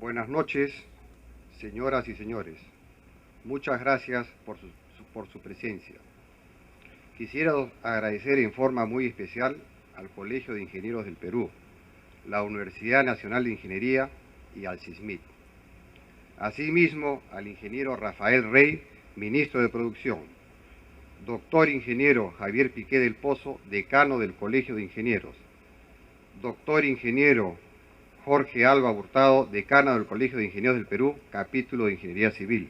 Buenas noches, señoras y señores. Muchas gracias por su presencia. Quisiera agradecer en forma muy especial al Colegio de Ingenieros del Perú, la Universidad Nacional de Ingeniería y al CISMIT. Asimismo, al ingeniero Rafael Rey, ministro de Producción, doctor ingeniero Javier Piqué del Pozo, decano del Colegio de Ingenieros, doctor ingeniero Jorge Alba Hurtado, decano del Colegio de Ingenieros del Perú, capítulo de Ingeniería Civil,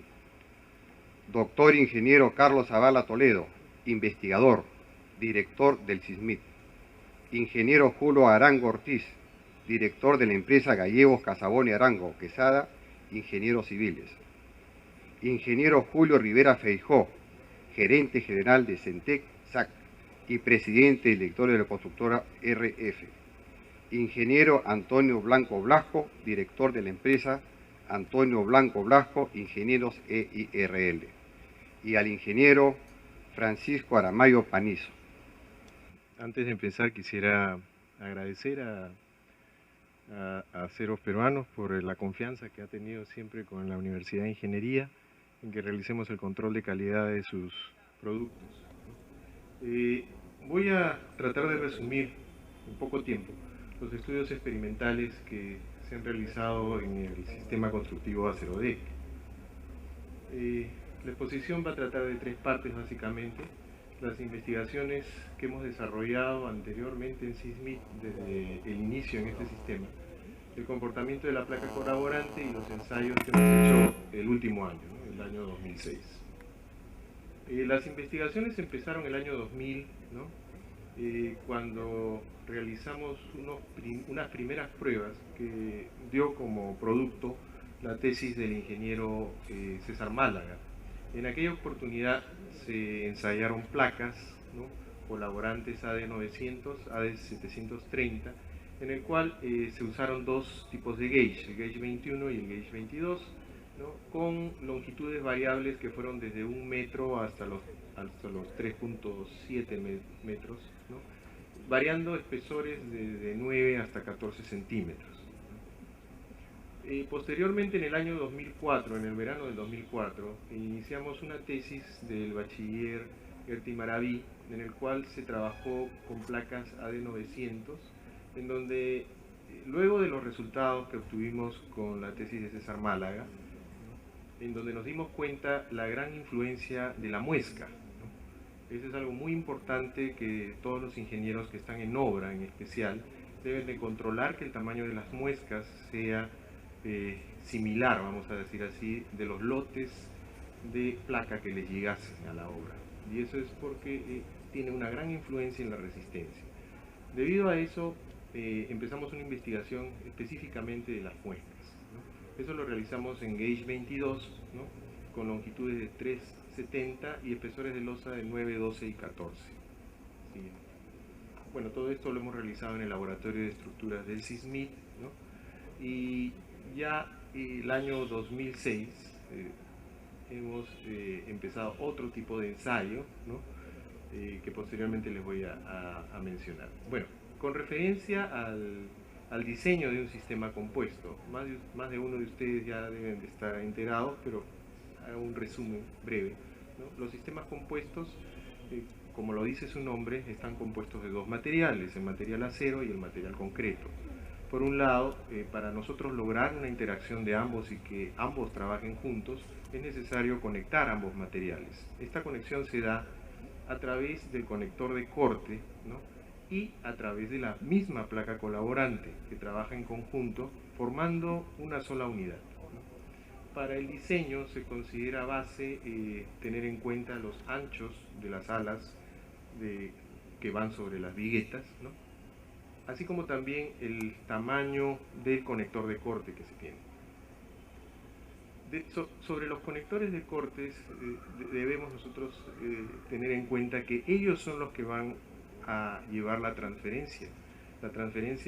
doctor ingeniero Carlos Zavala Toledo, investigador, director del CISMIT, ingeniero Julio Arango Ortiz, director de la empresa Gallegos Casabón y Arango Quesada, ingenieros civiles, ingeniero Julio Rivera Feijó, gerente general de Centec SAC y presidente y director de la constructora RF, ingeniero Antonio Blanco Blasco, director de la empresa Antonio Blanco Blasco, Ingenieros EIRL, y al ingeniero Francisco Aramayo Panizo. Antes de empezar quisiera agradecer a Aceros Peruanos por la confianza que ha tenido siempre con la Universidad de Ingeniería en que realicemos el control de calidad de sus productos. Voy a tratar de resumir en poco tiempo los estudios experimentales que se han realizado en el sistema constructivo Acerodec. La exposición va a tratar de tres partes básicamente: las investigaciones que hemos desarrollado anteriormente en CISMIT desde el inicio en este sistema, el comportamiento de la placa colaborante y los ensayos que hemos hecho el último año, ¿no? El año 2006. Las investigaciones empezaron el año 2000, ¿no? Cuando realizamos unas primeras pruebas que dio como producto la tesis del ingeniero César Málaga. En aquella oportunidad se ensayaron placas, ¿no?, colaborantes AD900, AD730, en el cual se usaron dos tipos de gauge, el gauge 21 y el gauge 22, ¿no?, con longitudes variables que fueron desde 1 metro hasta los 3.7 metros, ¿no?, variando espesores de 9 hasta 14 centímetros. Posteriormente, en el año 2004, en el verano del 2004, iniciamos una tesis del bachiller Gerti Maraví, en el cual se trabajó con placas AD900, en donde, luego de los resultados que obtuvimos con la tesis de César Málaga, ¿no?, en donde nos dimos cuenta la gran influencia de la muesca, ¿no? Eso es algo muy importante que todos los ingenieros que están en obra, en especial, deben de controlar, que el tamaño de las muescas sea similar, vamos a decir así, de los lotes de placa que les llegasen a la obra. Y eso es porque tiene una gran influencia en la resistencia. Debido a eso, empezamos una investigación específicamente de las muescas, ¿no? Eso lo realizamos en gauge 22, ¿no?, con longitudes de 3,70 y espesores de losa de 9, 12 y 14. ¿Sí? Bueno, todo esto lo hemos realizado en el laboratorio de estructuras del CISMIT, ¿no? Y ya el año 2006 hemos empezado otro tipo de ensayo, ¿no?, que posteriormente les voy a mencionar. Bueno, con referencia al diseño de un sistema compuesto, más de uno de ustedes ya deben de estar enterados, pero hago un resumen breve, ¿no? Los sistemas compuestos, como lo dice su nombre, están compuestos de dos materiales, el material acero y el material concreto. Por un lado, para nosotros lograr una interacción de ambos y que ambos trabajen juntos, es necesario conectar ambos materiales. Esta conexión se da a través del conector de corte, ¿no?, y a través de la misma placa colaborante, que trabaja en conjunto, formando una sola unidad, ¿no? Para el diseño se considera base tener en cuenta los anchos de las alas que van sobre las viguetas, ¿no?, así como también el tamaño del conector de corte que se tiene. Sobre los conectores de cortes debemos nosotros tener en cuenta que ellos son los que van a llevar la transferencia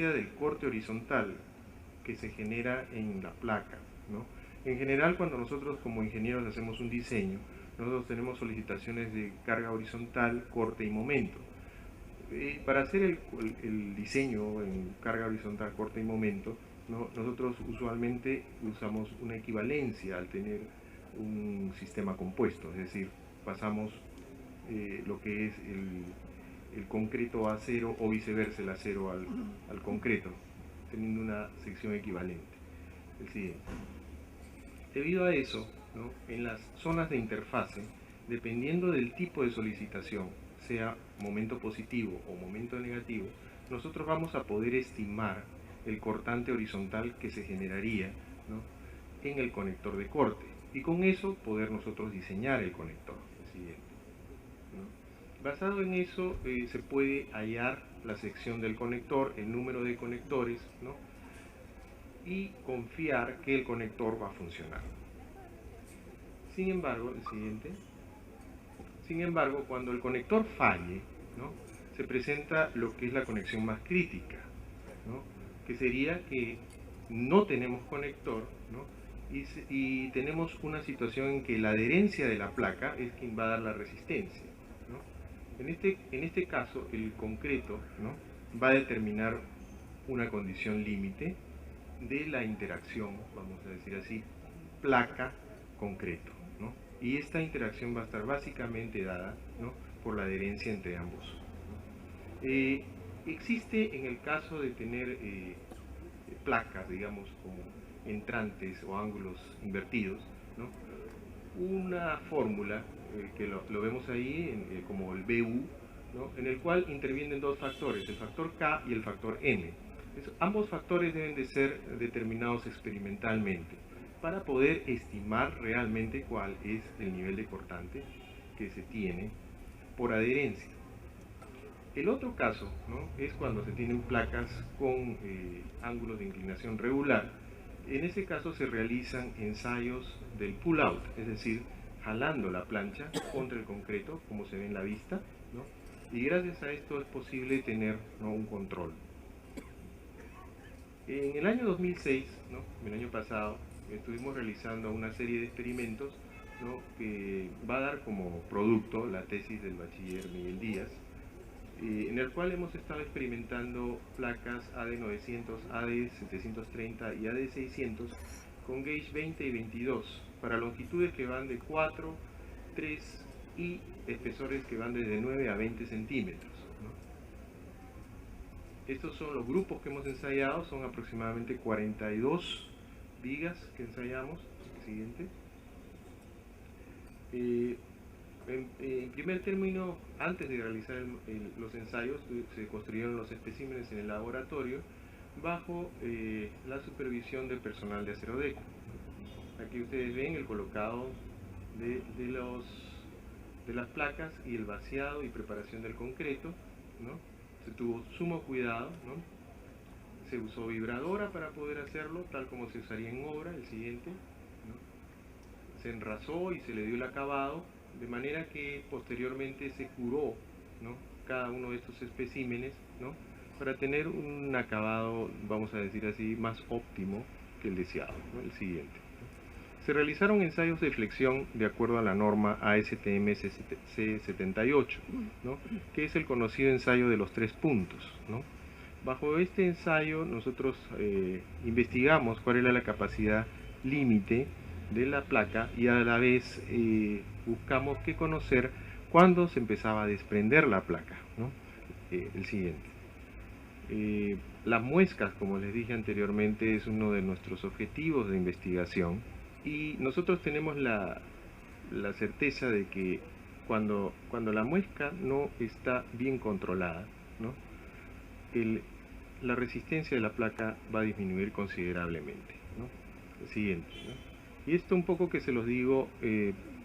del corte horizontal que se genera en la placa, ¿no? En general, cuando nosotros como ingenieros hacemos un diseño, nosotros tenemos solicitaciones de carga horizontal, corte y momento. Para hacer el diseño en carga horizontal, corte y momento, ¿no? Nosotros usualmente usamos una equivalencia al tener un sistema compuesto, es decir, pasamos lo que es el concreto a acero o viceversa el acero al concreto, teniendo una sección equivalente. El siguiente. Debido a eso, ¿no? En las zonas de interfase, dependiendo del tipo de solicitación, sea momento positivo o momento negativo, nosotros vamos a poder estimar el cortante horizontal que se generaría, ¿no? En el conector de corte, y con eso poder nosotros diseñar el conector. El siguiente, ¿no? Basado en eso se puede hallar la sección del conector, el número de conectores, ¿no? Y confiar que el conector va a funcionar. Sin embargo, el siguiente. Sin embargo, cuando el conector falle, ¿no? Se presenta lo que es la conexión más crítica, ¿no? Que sería que no tenemos conector, ¿no? Y tenemos una situación en que la adherencia de la placa es quien va a dar la resistencia, ¿no? En este caso, el concreto, ¿no? Va a determinar una condición límite de la interacción, vamos a decir así, placa-concreto, ¿no? Y esta interacción va a estar básicamente dada, ¿no? Por la adherencia entre ambos, ¿no? Existe en el caso de tener placas, digamos, como entrantes o ángulos invertidos, ¿no? Una fórmula que lo vemos ahí como el BU, ¿no? En el cual intervienen dos factores, el factor K y el factor M. Ambos factores deben de ser determinados experimentalmente para poder estimar realmente cuál es el nivel de cortante que se tiene por adherencia. El otro caso, ¿no? Es cuando se tienen placas con ángulos de inclinación regular. En ese caso se realizan ensayos del pull-out, es decir, jalando la plancha contra el concreto, como se ve en la vista, ¿no? Y gracias a esto es posible tener, ¿no? Un control. En el año 2006, ¿no? El año pasado, estuvimos realizando una serie de experimentos, ¿no? Que va a dar como producto la tesis del bachiller Miguel Díaz, en el cual hemos estado experimentando placas AD900, AD730 y AD600 con gauge 20 y 22 para longitudes que van de 4, 3 y espesores que van desde 9 a 20 centímetros, ¿no? Estos son los grupos que hemos ensayado, son aproximadamente 42 vigas que ensayamos. Siguiente. En primer término, antes de realizar los ensayos, se construyeron los especímenes en el laboratorio bajo la supervisión del personal de Acerodeco. Aquí ustedes ven el colocado de las placas y el vaciado y preparación del concreto, ¿no? Se tuvo sumo cuidado, ¿no? Se usó vibradora para poder hacerlo, tal como se usaría en obra. El siguiente, ¿no? Se enrasó y se le dio el acabado, de manera que posteriormente se curó, ¿no? Cada uno de estos especímenes, ¿no? Para tener un acabado, vamos a decir así, más óptimo que el deseado, ¿no? El siguiente. Se realizaron ensayos de flexión de acuerdo a la norma ASTM C78, ¿no? Que es el conocido ensayo de los 3 puntos, ¿no? Bajo este ensayo nosotros investigamos cuál era la capacidad límite de la placa y a la vez buscamos que conocer cuándo se empezaba a desprender la placa, ¿no? El siguiente. Las muescas, como les dije anteriormente, es uno de nuestros objetivos de investigación y nosotros tenemos la certeza de que cuando la muesca no está bien controlada, ¿no? La resistencia de la placa va a disminuir considerablemente, ¿no? El siguiente, ¿no? Y esto un poco que se los digo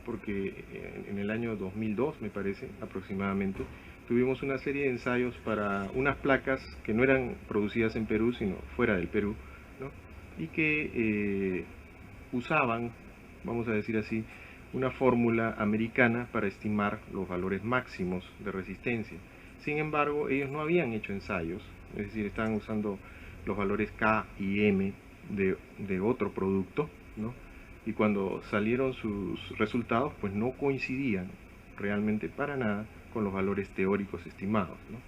porque en el año 2002, me parece, aproximadamente, tuvimos una serie de ensayos para unas placas que no eran producidas en Perú, sino fuera del Perú, ¿no? Y que usaban, vamos a decir así, una fórmula americana para estimar los valores máximos de resistencia. Sin embargo, ellos no habían hecho ensayos, es decir, estaban usando los valores K y M de otro producto, ¿no? Y cuando salieron sus resultados, pues no coincidían realmente para nada con los valores teóricos estimados, ¿no?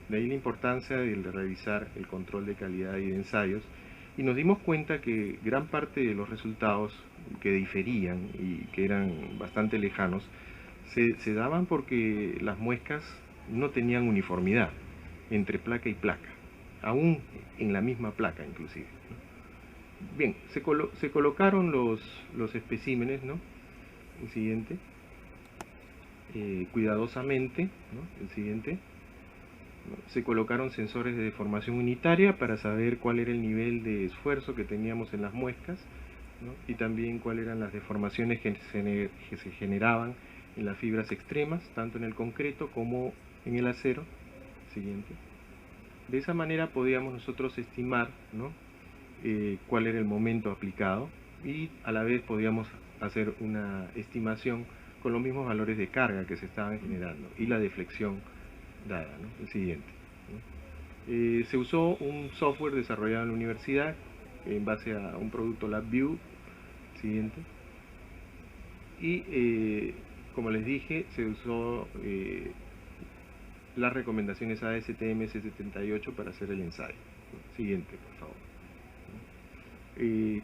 De ahí la importancia de revisar el control de calidad y de ensayos y nos dimos cuenta que gran parte de los resultados que diferían y que eran bastante lejanos se daban porque las muescas no tenían uniformidad entre placa y placa, aún en la misma placa inclusive, ¿no? Bien, se colocaron los especímenes, ¿no? El siguiente, cuidadosamente, ¿no? El siguiente, ¿no? Se colocaron sensores de deformación unitaria para saber cuál era el nivel de esfuerzo que teníamos en las muescas, ¿no? Y también cuáles eran las deformaciones que se generaban en las fibras extremas, tanto en el concreto como en el acero. Siguiente. De esa manera podíamos nosotros estimar, ¿no? Cuál era el momento aplicado, y a la vez podíamos hacer una estimación con los mismos valores de carga que se estaban generando y la deflexión dada, ¿no? El siguiente, ¿no? Se usó un software desarrollado en la universidad en base a un producto LabVIEW. Siguiente. Y como les dije, se usó las recomendaciones ASTM C78 para hacer el ensayo. Siguiente, por favor.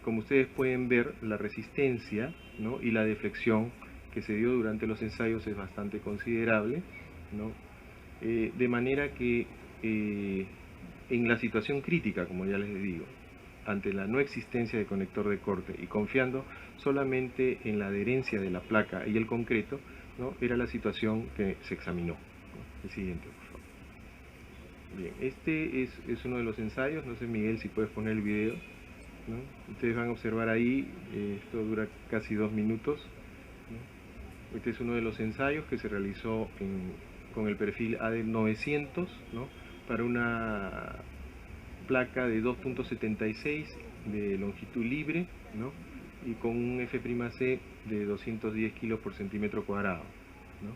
Como ustedes pueden ver, la resistencia, ¿no? Y la deflexión que se dio durante los ensayos es bastante considerable, ¿no? De manera que en la situación crítica, como ya les digo, ante la no existencia de conector de corte y confiando solamente en la adherencia de la placa y el concreto, ¿no? Era la situación que se examinó, ¿no? El siguiente, por favor. Bien, este es uno de los ensayos. No sé, Miguel, si puedes poner el video, ¿no? Ustedes van a observar ahí, esto dura casi 2 minutos, ¿no? Este es uno de los ensayos que se realizó con el perfil AD900, ¿no? Para una placa de 2.76 de longitud libre, ¿no? Y con un F'C de 210 kilos por centímetro cuadrado, ¿no?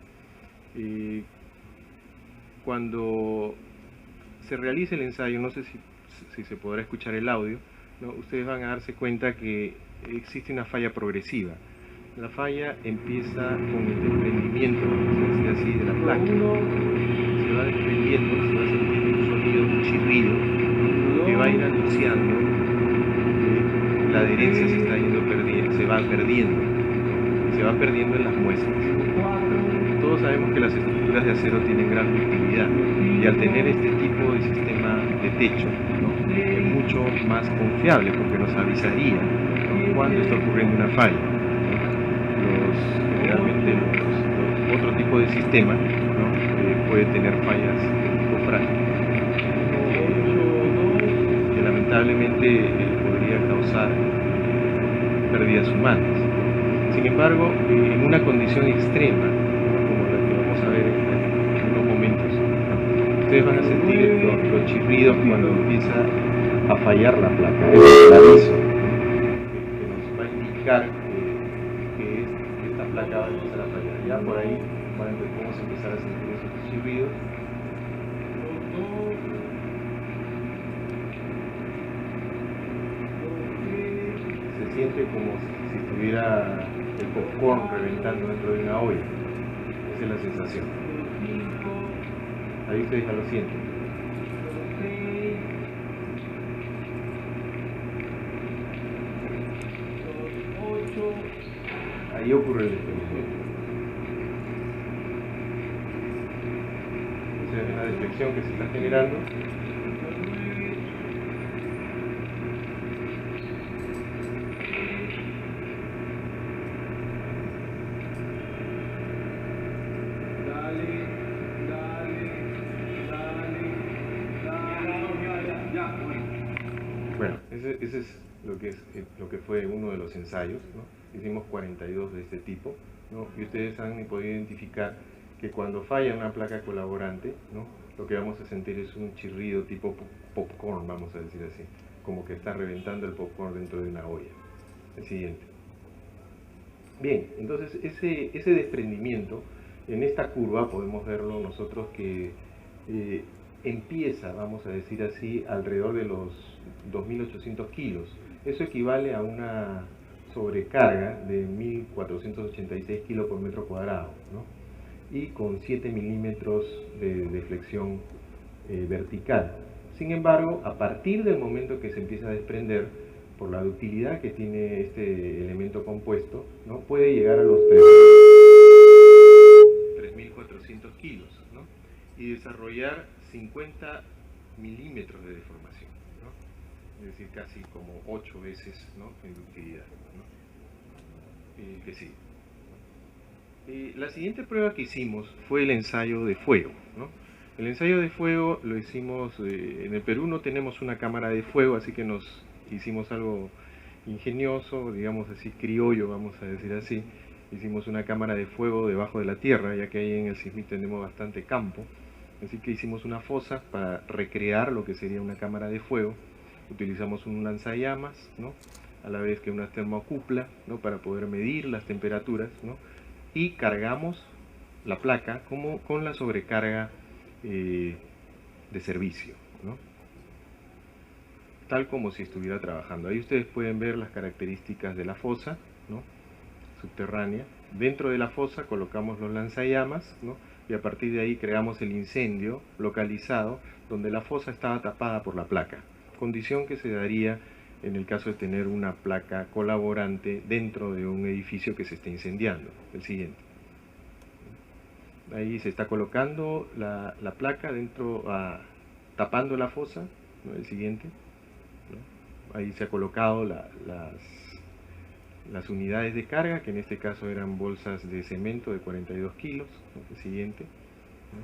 Cuando se realice el ensayo, no sé si se podrá escuchar el audio, ¿no? Ustedes van a darse cuenta que existe una falla progresiva. La falla empieza con el desprendimiento, vamos a decir así, de la placa. Se va desprendiendo, se va sintiendo un sonido, un chirrido, que va a ir anunciando que la adherencia se está yendo perdiendo, se va perdiendo en las muestras. Todos sabemos que las estructuras de acero tienen gran ductilidad, y al tener este tipo de sistema de techo, ¿no? Es mucho más confiable porque nos avisaría, ¿no? Cuando está ocurriendo una falla. Generalmente otro tipo de sistema, ¿no? Puede tener fallas de tipo frágil, que lamentablemente podría causar pérdidas humanas. Sin embargo, en una condición extrema, ¿no? Como la que vamos a ver en unos momentos, ¿no? Ustedes van a sentir los chirridos cuando empieza a fallar la placa. Es el aviso que nos va a indicar que esta placa va a empezar a fallar. Ya por ahí vamos a empezar a sentir esos chirridos. Se siente como si estuviera el popcorn reventando dentro de una olla. Esa es la sensación. Ahí ustedes ya lo sienten. Ahí ocurre el desprendimiento. Esa es la deflexión que se está generando. Bueno, ese es lo que fue uno de los ensayos, ¿no? Hicimos 42 de este tipo, ¿no? Y ustedes han podido identificar que cuando falla una placa colaborante, ¿no? Lo que vamos a sentir es un chirrido tipo popcorn, vamos a decir así, como que está reventando el popcorn dentro de una olla. El siguiente. Bien, entonces ese desprendimiento, en esta curva podemos verlo nosotros que empieza, vamos a decir así, alrededor de los 2.800 kilos. Eso equivale a una sobrecarga de 1.486 kilos por metro cuadrado, ¿no? Y con 7 milímetros de deflexión vertical. Sin embargo, a partir del momento que se empieza a desprender, por la ductilidad que tiene este elemento compuesto, ¿no?, puede llegar a los 3.400 kilos, ¿no?, y desarrollar 50 milímetros de deformación, ¿no?, es decir, casi como 8 veces, ¿no?, en ductilidad, ¿no?, que sí. La siguiente prueba que hicimos fue el ensayo de fuego, ¿no? El ensayo de fuego lo hicimos, en el Perú no tenemos una cámara de fuego, así que nos hicimos algo ingenioso, digamos así, criollo, vamos a decir así. Hicimos una cámara de fuego debajo de la tierra, ya que ahí en el CISMIC tenemos bastante campo. Así que hicimos una fosa para recrear lo que sería una cámara de fuego. Utilizamos un lanzallamas, ¿no?, a la vez que una termocupla, ¿no?, para poder medir las temperaturas, ¿no?, y cargamos la placa como con la sobrecarga de servicio, ¿no?, tal como si estuviera trabajando. Ahí ustedes pueden ver las características de la fosa, ¿no?, subterránea. Dentro de la fosa colocamos los lanzallamas, ¿no?, y a partir de ahí creamos el incendio localizado donde la fosa estaba tapada por la placa, condición que se daría en el caso de tener una placa colaborante dentro de un edificio que se esté incendiando. El siguiente. Ahí se está colocando la placa dentro, tapando la fosa, ¿no?, el siguiente, ¿no? Ahí se ha colocado las unidades de carga, que en este caso eran bolsas de cemento de 42 kilos, ¿no?, el siguiente, ¿no?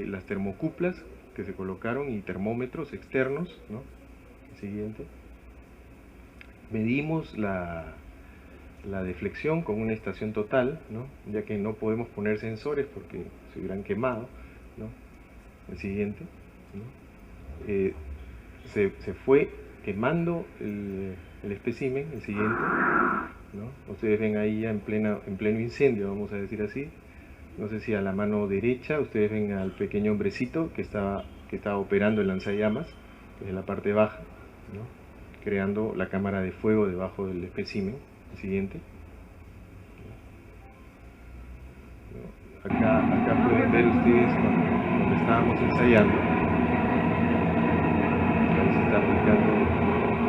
Las termocuplas que se colocaron y termómetros externos, ¿no?, el siguiente. Medimos la deflexión con una estación total, ¿no?, ya que no podemos poner sensores porque se hubieran quemado, ¿no?, el siguiente, ¿no? Se fue quemando el espécimen, el siguiente, ¿no? Ustedes ven ahí ya en pleno incendio, vamos a decir así. No sé si a la mano derecha ustedes ven al pequeño hombrecito que estaba operando el lanzallamas desde la parte baja, ¿no?, creando la cámara de fuego debajo del espécimen. El siguiente. Acá pueden ver ustedes cuando estábamos ensayando. Ahí se está aplicando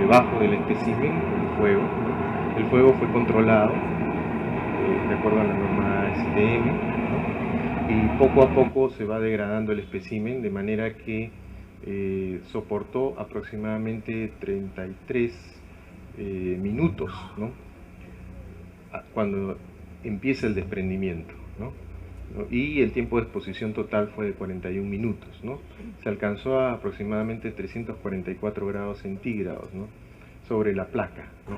debajo del espécimen el fuego, ¿no? El fuego fue controlado de acuerdo a la norma ASTM, ¿no?, y poco a poco se va degradando el espécimen de manera que soportó aproximadamente 33 minutos, ¿no?, cuando empieza el desprendimiento, ¿no?, y el tiempo de exposición total fue de 41 minutos, ¿no? Se alcanzó a aproximadamente 344 grados centígrados, ¿no?, sobre la placa, ¿no?,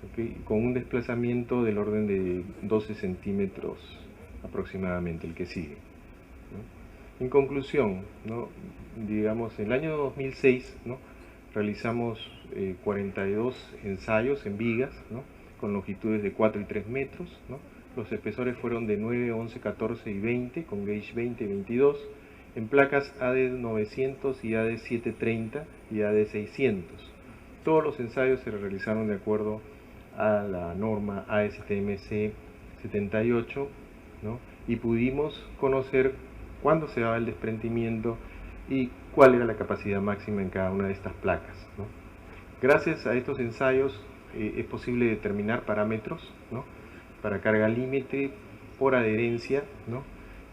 ¿okay?, con un desplazamiento del orden de 12 centímetros aproximadamente, el que sigue, ¿no? En conclusión, ¿no?, digamos, en el año 2006, ¿no?, realizamos 42 ensayos en vigas, ¿no?, con longitudes de 4 y 3 metros, ¿no? Los espesores fueron de 9, 11, 14 y 20, con gauge 20 y 22, en placas AD900 y AD730 y AD600. Todos los ensayos se realizaron de acuerdo a la norma ASTM-C 78, ¿no?, y pudimos conocer cuándo se daba el desprendimiento y cuál era la capacidad máxima en cada una de estas placas, ¿no? Gracias a estos ensayos es posible determinar parámetros, ¿no?, para carga límite, por adherencia, ¿no?,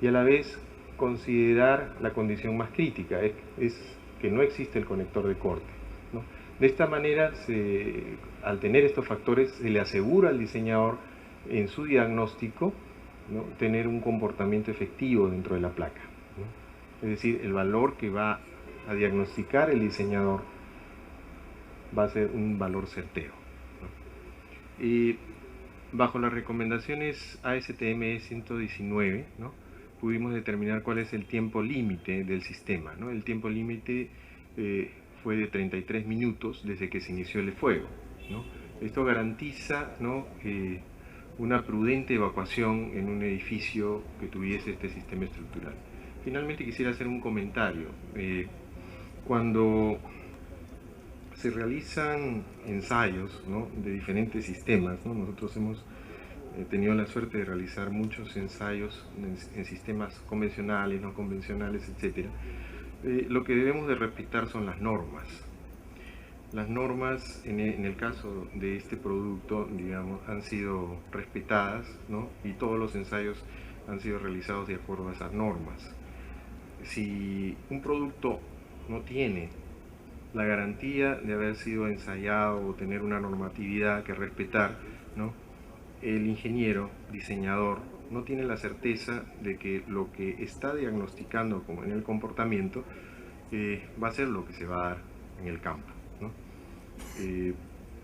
y a la vez considerar la condición más crítica, es que no existe el conector de corte, ¿no? De esta manera, al tener estos factores, se le asegura al diseñador en su diagnóstico, ¿no?, tener un comportamiento efectivo dentro de la placa, ¿no? Es decir, el valor que va a diagnosticar el diseñador va a ser un valor certero, ¿no? Y bajo las recomendaciones ASTM 119, ¿no?, pudimos determinar cuál es el tiempo límite del sistema, ¿no? El tiempo límite fue de 33 minutos desde que se inició el fuego, ¿no? Esto garantiza, ¿no?, una prudente evacuación en un edificio que tuviese este sistema estructural. Finalmente quisiera hacer un comentario. Cuando se realizan ensayos, ¿no?, de diferentes sistemas, ¿no?, nosotros hemos tenido la suerte de realizar muchos ensayos en sistemas convencionales, no convencionales, etc. Lo que debemos de respetar son las normas. Las normas, en el caso de este producto, digamos, han sido respetadas, ¿no? Y todos los ensayos han sido realizados de acuerdo a esas normas. Si un producto no tiene la garantía de haber sido ensayado o tener una normatividad que respetar, ¿no? El ingeniero, diseñador, no tiene la certeza de que lo que está diagnosticando como en el comportamiento va a ser lo que se va a dar en el campo, ¿no?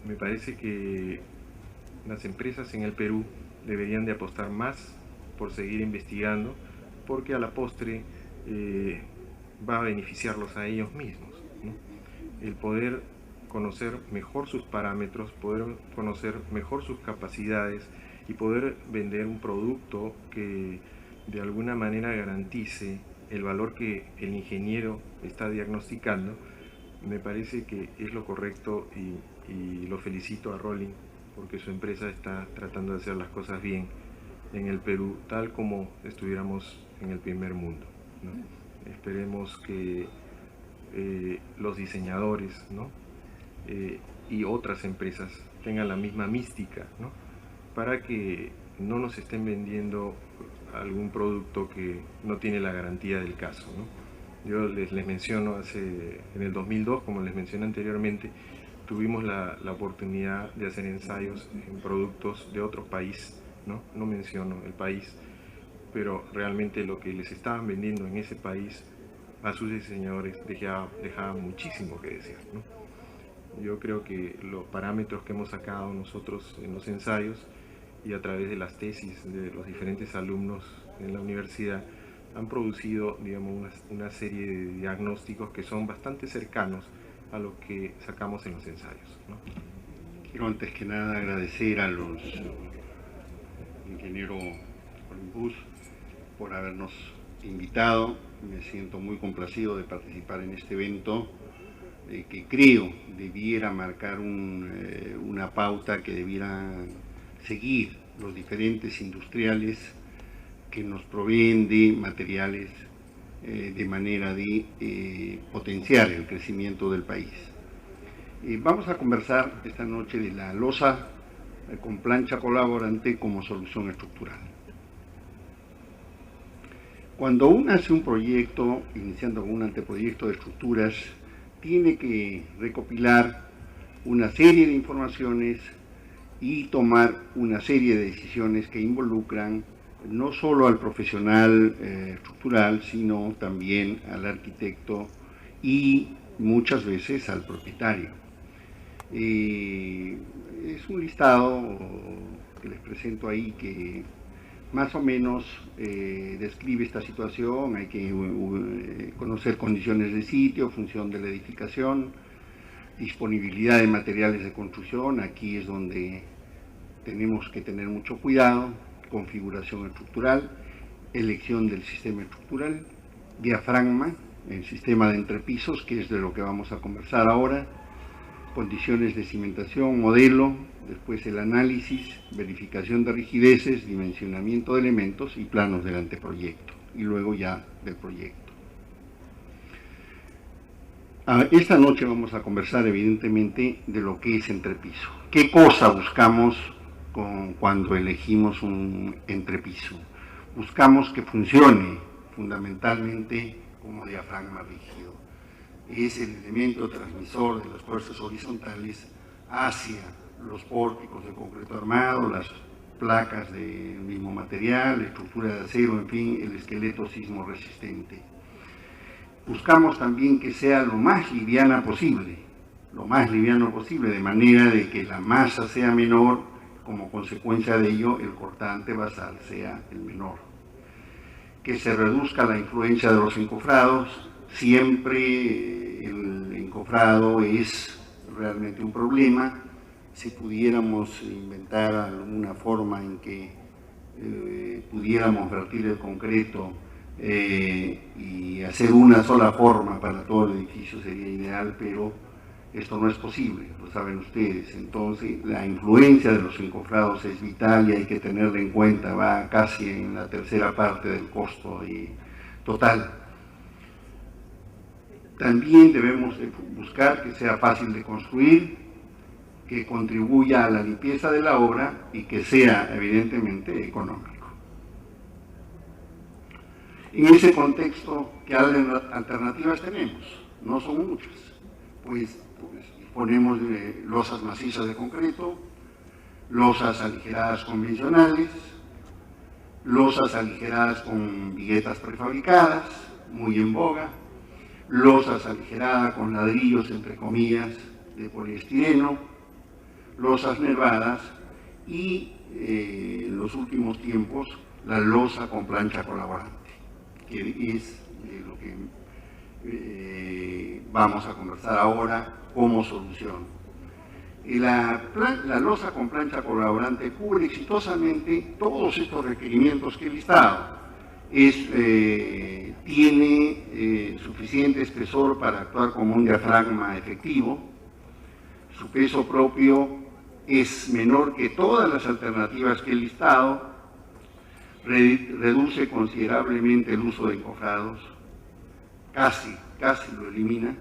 Me parece que las empresas en el Perú deberían de apostar más por seguir investigando, porque a la postre va a beneficiarlos a ellos mismos, ¿no? El poder conocer mejor sus parámetros, poder conocer mejor sus capacidades y poder vender un producto que de alguna manera garantice el valor que el ingeniero está diagnosticando, me parece que es lo correcto y lo felicito a Rolling porque su empresa está tratando de hacer las cosas bien en el Perú, tal como estuviéramos en el primer mundo, ¿no? Esperemos que los diseñadores, ¿no? Y otras empresas tengan la misma mística, ¿no? Para que no nos estén vendiendo algún producto que no tiene la garantía del caso, ¿no? Yo les menciono, en el 2002, como les mencioné anteriormente, tuvimos la oportunidad de hacer ensayos en productos de otro país, ¿no? No menciono el país, pero realmente lo que les estaban vendiendo en ese país a sus diseñadores dejaba muchísimo que desear, ¿no? Yo creo que los parámetros que hemos sacado nosotros en los ensayos y a través de las tesis de los diferentes alumnos en la universidad han producido, digamos, una serie de diagnósticos que son bastante cercanos a lo que sacamos en los ensayos, ¿no? Quiero antes que nada agradecer a los ingeniero Olympus por habernos invitado. Me siento muy complacido de participar en este evento que creo debiera marcar una pauta que debieran seguir los diferentes industriales que nos proveen de materiales de manera de potenciar el crecimiento del país. Vamos a conversar esta noche de la losa con plancha colaborante como solución estructural. Cuando uno hace un proyecto, iniciando con un anteproyecto de estructuras, tiene que recopilar una serie de informaciones y tomar una serie de decisiones que involucran no solo al profesional estructural, sino también al arquitecto y muchas veces al propietario. Es un listado que les presento ahí que más o menos describe esta situación. Hay que conocer condiciones de sitio, función de la edificación, disponibilidad de materiales de construcción, aquí es donde tenemos que tener mucho cuidado, configuración estructural, elección del sistema estructural, diafragma, el sistema de entrepisos, que es de lo que vamos a conversar ahora, condiciones de cimentación, modelo, después el análisis, verificación de rigideces, dimensionamiento de elementos y planos del anteproyecto, y luego ya del proyecto. Esta noche vamos a conversar evidentemente de lo que es entrepiso. ¿Qué cosa buscamos cuando elegimos un entrepiso? Buscamos que funcione fundamentalmente como diafragma rígido. Es el elemento transmisor de las fuerzas horizontales hacia los pórticos de concreto armado, las placas del mismo material, la estructura de acero, en fin, el esqueleto sismo resistente. Buscamos también que sea lo más liviana posible, de manera de que la masa sea menor, como consecuencia de ello el cortante basal sea el menor. Que se reduzca la influencia de los encofrados. Siempre el encofrado es realmente un problema. Si pudiéramos inventar alguna forma en que pudiéramos vertir el concreto y hacer una sola forma para todo el edificio sería ideal, pero esto no es posible, lo saben ustedes. Entonces la influencia de los encofrados es vital y hay que tenerla en cuenta, va casi en la tercera parte del costo total. También debemos buscar que sea fácil de construir, que contribuya a la limpieza de la obra y que sea evidentemente económico. En ese contexto, ¿qué alternativas tenemos? No son muchas. Pues ponemos losas macizas de concreto, losas aligeradas convencionales, losas aligeradas con viguetas prefabricadas, muy en boga, losas aligeradas con ladrillos, entre comillas, de poliestireno, losas nervadas y en los últimos tiempos la losa con plancha colaborante, que es lo que vamos a conversar ahora como solución. La losa con plancha colaborante cubre exitosamente todos estos requerimientos que he listado. Tiene suficiente espesor para actuar como un diafragma efectivo. Su peso propio es menor que todas las alternativas que he listado. Reduce considerablemente el uso de encofrados. Casi lo elimina.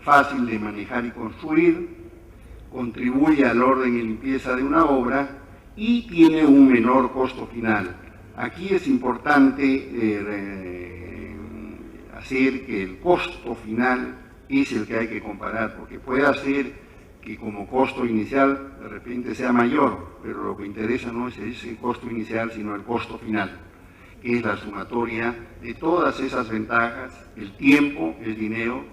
Fácil de manejar y construir. Contribuye al orden y limpieza de una obra y tiene un menor costo final. Aquí es importante hacer que el costo final es el que hay que comparar, porque puede hacer que como costo inicial de repente sea mayor, pero lo que interesa no es ese costo inicial, sino el costo final, que es la sumatoria de todas esas ventajas. El tiempo es dinero,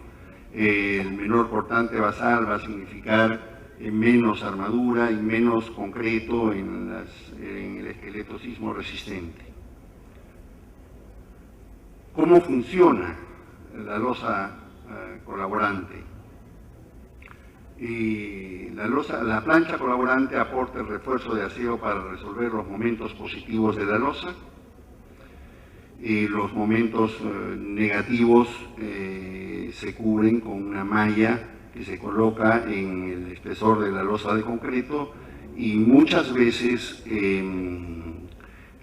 el menor cortante basal va a significar menos armadura y menos concreto en el esqueleto sismo resistente. ¿Cómo funciona la losa colaborante? La plancha colaborante aporta el refuerzo de acero para resolver los momentos positivos de la losa. Los momentos negativos se cubren con una malla que se coloca en el espesor de la losa de concreto, y muchas veces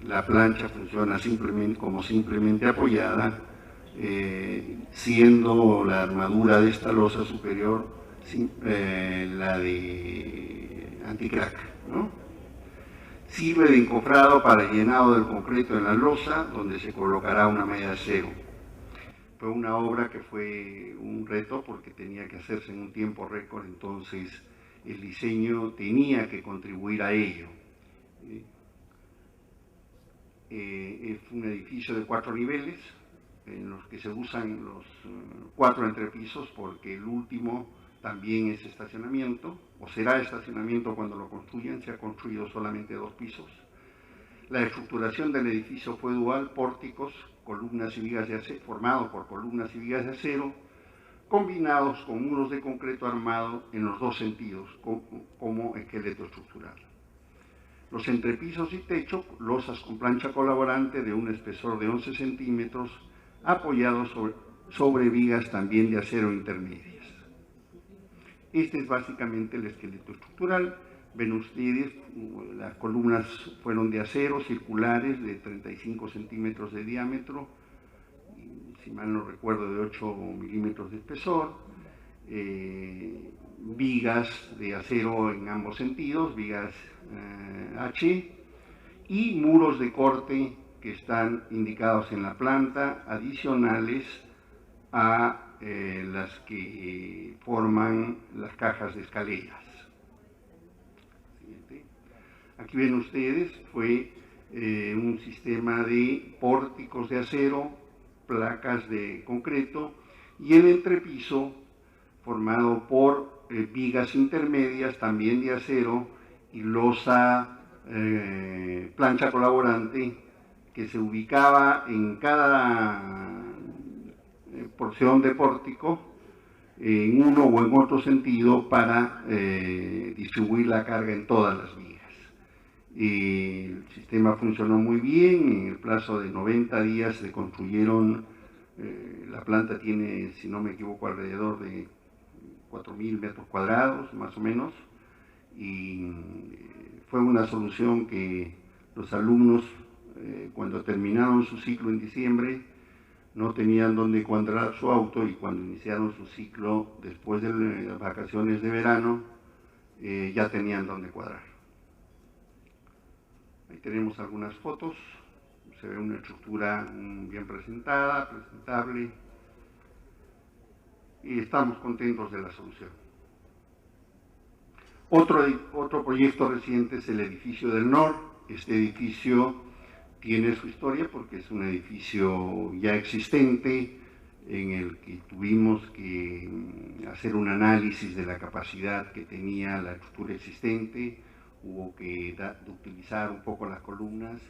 la plancha funciona simplemente apoyada, siendo la armadura de esta losa superior la de anticrack, ¿no? Sirve de encofrado para llenado del concreto en la losa, donde se colocará una malla de acero. Fue una obra que fue un reto porque tenía que hacerse en un tiempo récord, entonces el diseño tenía que contribuir a ello. Es un edificio de 4 niveles, en los que se usan los 4 entrepisos, porque el último también es estacionamiento, o será estacionamiento cuando lo construyan. Se ha construido solamente 2 pisos. La estructuración del edificio fue dual: pórticos, columnas y vigas de acero, formados por columnas y vigas de acero, combinados con muros de concreto armado en los 2 sentidos, como esqueleto estructural. Los entrepisos y techo, losas con plancha colaborante de un espesor de 11 centímetros, apoyados sobre vigas también de acero intermedias. Este es básicamente el esqueleto estructural. Ven ustedes, las columnas fueron de acero, circulares, de 35 centímetros de diámetro, si mal no recuerdo de 8 milímetros de espesor, vigas de acero en ambos sentidos, vigas H, y muros de corte que están indicados en la planta, adicionales a las que forman las cajas de escaleras. Aquí ven ustedes, fue un sistema de pórticos de acero, placas de concreto y el entrepiso formado por vigas intermedias también de acero y losa plancha colaborante que se ubicaba en cada porción de pórtico en uno o en otro sentido para distribuir la carga en todas las vigas. El sistema funcionó muy bien. En el plazo de 90 días se construyeron, la planta tiene, si no me equivoco, alrededor de 4.000 metros cuadrados, más o menos, y fue una solución que los alumnos, cuando terminaron su ciclo en diciembre, no tenían dónde cuadrar su auto y cuando iniciaron su ciclo después de las vacaciones de verano, ya tenían dónde cuadrar. Ahí tenemos algunas fotos, se ve una estructura bien presentada, presentable, y estamos contentos de la solución. Otro proyecto reciente es el edificio del NOR. Este edificio tiene su historia porque es un edificio ya existente en el que tuvimos que hacer un análisis de la capacidad que tenía la estructura existente, hubo que utilizar un poco las columnas.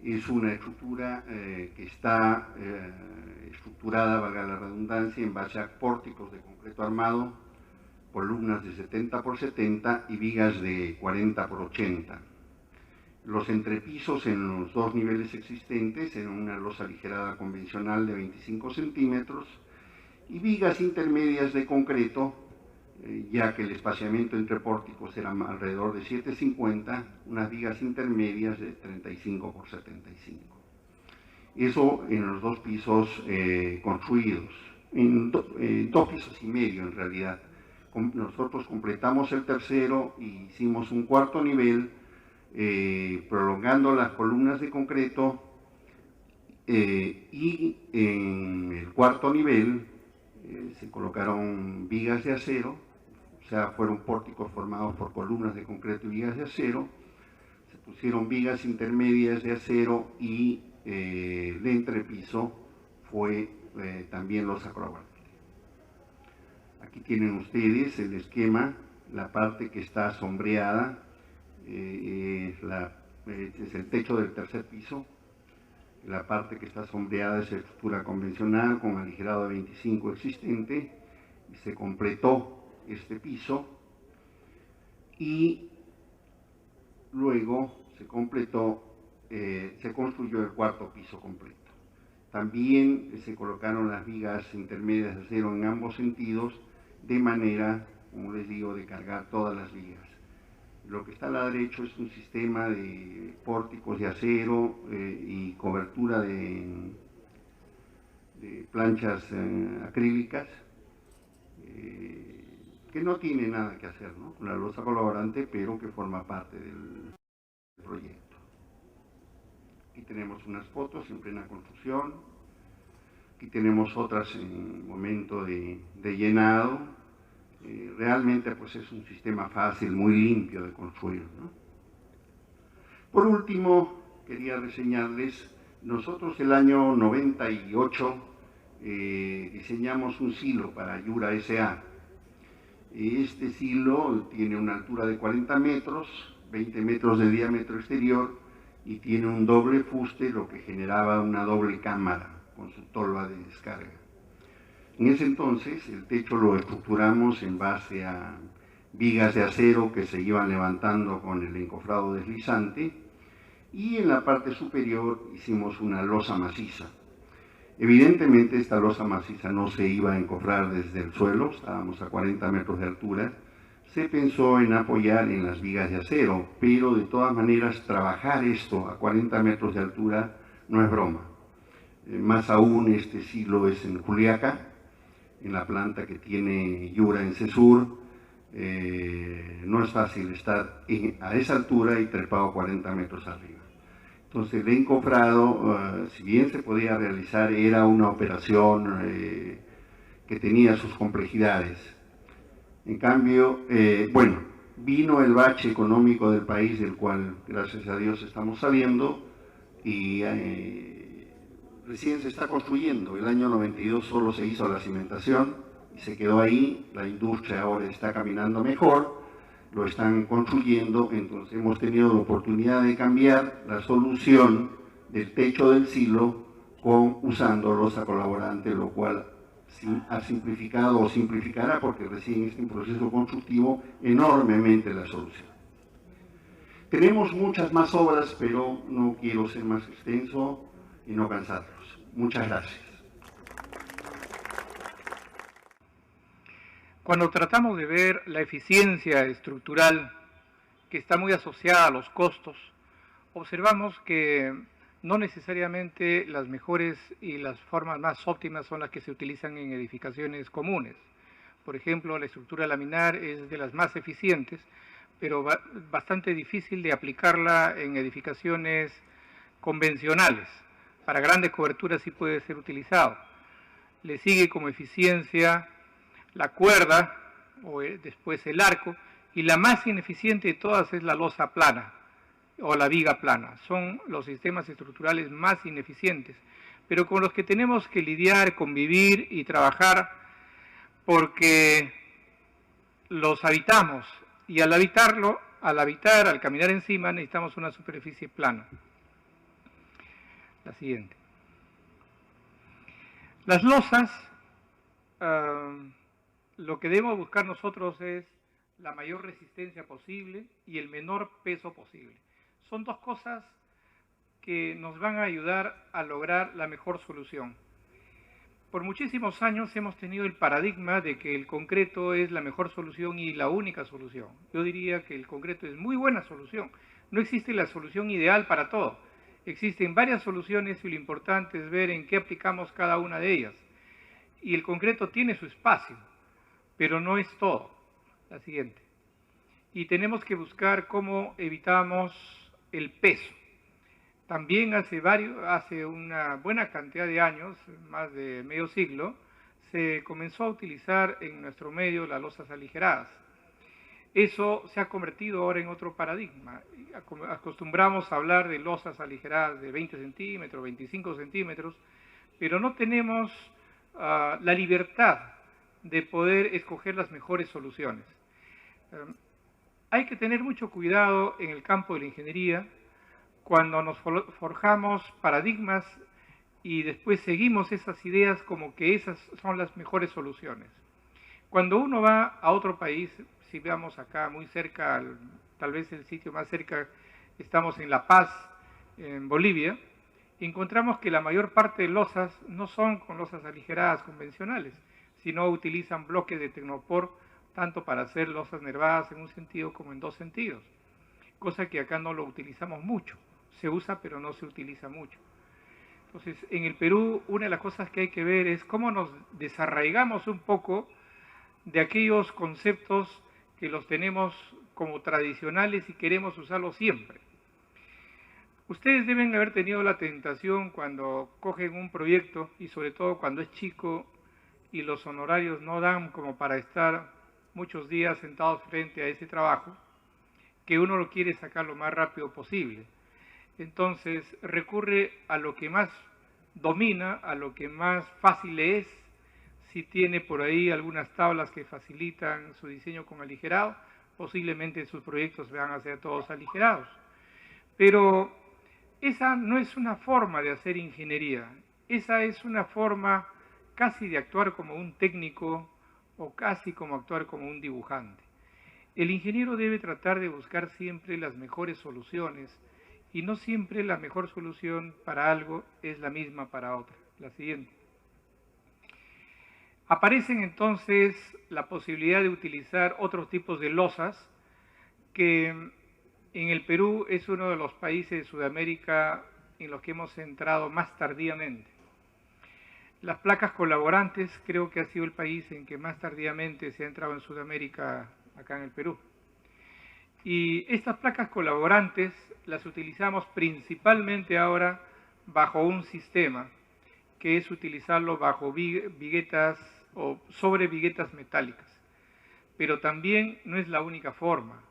Es una estructura que está estructurada, valga la redundancia, en base a pórticos de concreto armado, columnas de 70 por 70 y vigas de 40 por 80. Los entrepisos en los dos niveles existentes, en una losa aligerada convencional de 25 centímetros y vigas intermedias de concreto, ya que el espaciamiento entre pórticos era alrededor de 7,50, unas vigas intermedias de 35 por 75. Eso en los dos pisos construidos, en 2 pisos y medio en realidad. Nosotros completamos el tercero y hicimos un cuarto nivel, prolongando las columnas de concreto, y en el cuarto nivel se colocaron vigas de acero, o sea, fueron pórticos formados por columnas de concreto y vigas de acero, se pusieron vigas intermedias de acero y de entrepiso fue también losa colgante. Aquí tienen ustedes el esquema, la parte que está sombreada, es el techo del tercer piso, la parte que está sombreada es estructura convencional con aligerado de 25 existente, y se completó este piso y luego se construyó el cuarto piso completo. También se colocaron las vigas intermedias de acero en ambos sentidos, de manera, como les digo, de cargar todas las vigas. Lo que está a la derecha es un sistema de pórticos de acero y cobertura de planchas acrílicas, que no tiene nada que hacer, ¿no?, con la losa colgante, pero que forma parte del proyecto. Aquí tenemos unas fotos en plena construcción, aquí tenemos otras en momento de llenado. Realmente pues es un sistema fácil, muy limpio de construir, ¿no? Por último, quería reseñarles, nosotros el año 98 diseñamos un silo para Yura S.A. Este silo tiene una altura de 40 metros, 20 metros de diámetro exterior y tiene un doble fuste, lo que generaba una doble cámara con su tolva de descarga. En ese entonces el techo lo estructuramos en base a vigas de acero que se iban levantando con el encofrado deslizante y en la parte superior hicimos una losa maciza. Evidentemente esta losa maciza no se iba a encofrar desde el suelo, estábamos a 40 metros de altura. Se pensó en apoyar en las vigas de acero, pero de todas maneras trabajar esto a 40 metros de altura no es broma. Más aún este silo es en Juliaca, en la planta que tiene Yura en Cesur. No es fácil estar a esa altura y trepado 40 metros arriba. Entonces el encofrado, si bien se podía realizar, era una operación que tenía sus complejidades. En cambio, vino el bache económico del país, del cual gracias a Dios estamos saliendo, y recién se está construyendo. El año 92 solo se hizo la cimentación y se quedó ahí. La industria ahora está caminando mejor, lo están construyendo, entonces hemos tenido la oportunidad de cambiar la solución del techo del silo usando losa colgante, lo cual ha simplificado o simplificará, porque recién está en proceso constructivo, enormemente la solución. Tenemos muchas más obras, pero no quiero ser más extenso y no cansarlos. Muchas gracias. Cuando tratamos de ver la eficiencia estructural que está muy asociada a los costos, observamos que no necesariamente las mejores y las formas más óptimas son las que se utilizan en edificaciones comunes. Por ejemplo, la estructura laminar es de las más eficientes, pero bastante difícil de aplicarla en edificaciones convencionales. Para grandes coberturas sí puede ser utilizado. Le sigue como eficiencia la cuerda, o después el arco, y la más ineficiente de todas es la losa plana o la viga plana. Son los sistemas estructurales más ineficientes, pero con los que tenemos que lidiar, convivir y trabajar porque los habitamos, y al al caminar encima, necesitamos una superficie plana. La siguiente. Las losas, lo que debemos buscar nosotros es la mayor resistencia posible y el menor peso posible. Son dos cosas que nos van a ayudar a lograr la mejor solución. Por muchísimos años hemos tenido el paradigma de que el concreto es la mejor solución y la única solución. Yo diría que el concreto es muy buena solución. No existe la solución ideal para todo. Existen varias soluciones y lo importante es ver en qué aplicamos cada una de ellas. Y el concreto tiene su espacio, pero no es todo. La siguiente. Y tenemos que buscar cómo evitamos el peso. También hace una buena cantidad de años, más de medio siglo, se comenzó a utilizar en nuestro medio las losas aligeradas. Eso se ha convertido ahora en otro paradigma. Acostumbramos a hablar de losas aligeradas de 20 centímetros, 25 centímetros, pero no tenemos la libertad de poder escoger las mejores soluciones. Hay que tener mucho cuidado en el campo de la ingeniería cuando nos forjamos paradigmas y después seguimos esas ideas como que esas son las mejores soluciones. Cuando uno va a otro país, si veamos acá muy cerca, tal vez el sitio más cerca, estamos en La Paz, en Bolivia, encontramos que la mayor parte de losas no son con losas aligeradas convencionales, sino utilizan bloques de tecnopor tanto para hacer losas nervadas en un sentido como en dos sentidos, cosa que acá no lo utilizamos mucho. Se usa pero no se utiliza mucho. Entonces, en el Perú, una de las cosas que hay que ver es cómo nos desarraigamos un poco de aquellos conceptos que los tenemos como tradicionales y queremos usarlos siempre. Ustedes deben haber tenido la tentación cuando cogen un proyecto, y sobre todo cuando es chico y los honorarios no dan como para estar muchos días sentados frente a ese trabajo, que uno lo quiere sacar lo más rápido posible. Entonces recurre a lo que más domina, a lo que más fácil es. Si tiene por ahí algunas tablas que facilitan su diseño con aligerado, posiblemente sus proyectos van a ser todos aligerados. Pero esa no es una forma de hacer ingeniería, esa es una forma casi de actuar como un técnico o casi como actuar como un dibujante. El ingeniero debe tratar de buscar siempre las mejores soluciones y no siempre la mejor solución para algo es la misma para otra. La siguiente. Aparecen entonces la posibilidad de utilizar otros tipos de losas que en el Perú es uno de los países de Sudamérica en los que hemos entrado más tardíamente. Las placas colaborantes creo que ha sido el país en que más tardíamente se ha entrado en Sudamérica, acá en el Perú. Y estas placas colaborantes las utilizamos principalmente ahora bajo un sistema, que es utilizarlo bajo viguetas o sobre viguetas metálicas. Pero también no es la única forma.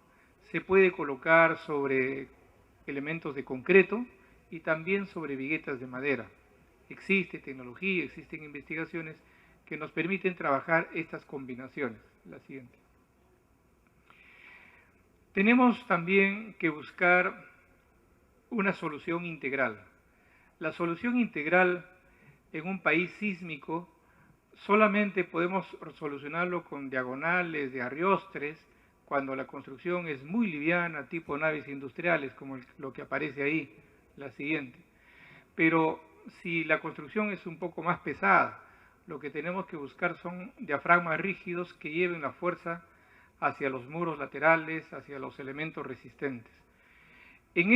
Se puede colocar sobre elementos de concreto y también sobre viguetas de madera. Existe tecnología, existen investigaciones que nos permiten trabajar estas combinaciones. La siguiente. Tenemos también que buscar una solución integral. La solución integral en un país sísmico solamente podemos solucionarlo con diagonales de arriostres cuando la construcción es muy liviana, tipo naves industriales, como lo que aparece ahí, la siguiente. Pero si la construcción es un poco más pesada, lo que tenemos que buscar son diafragmas rígidos que lleven la fuerza hacia los muros laterales, hacia los elementos resistentes. En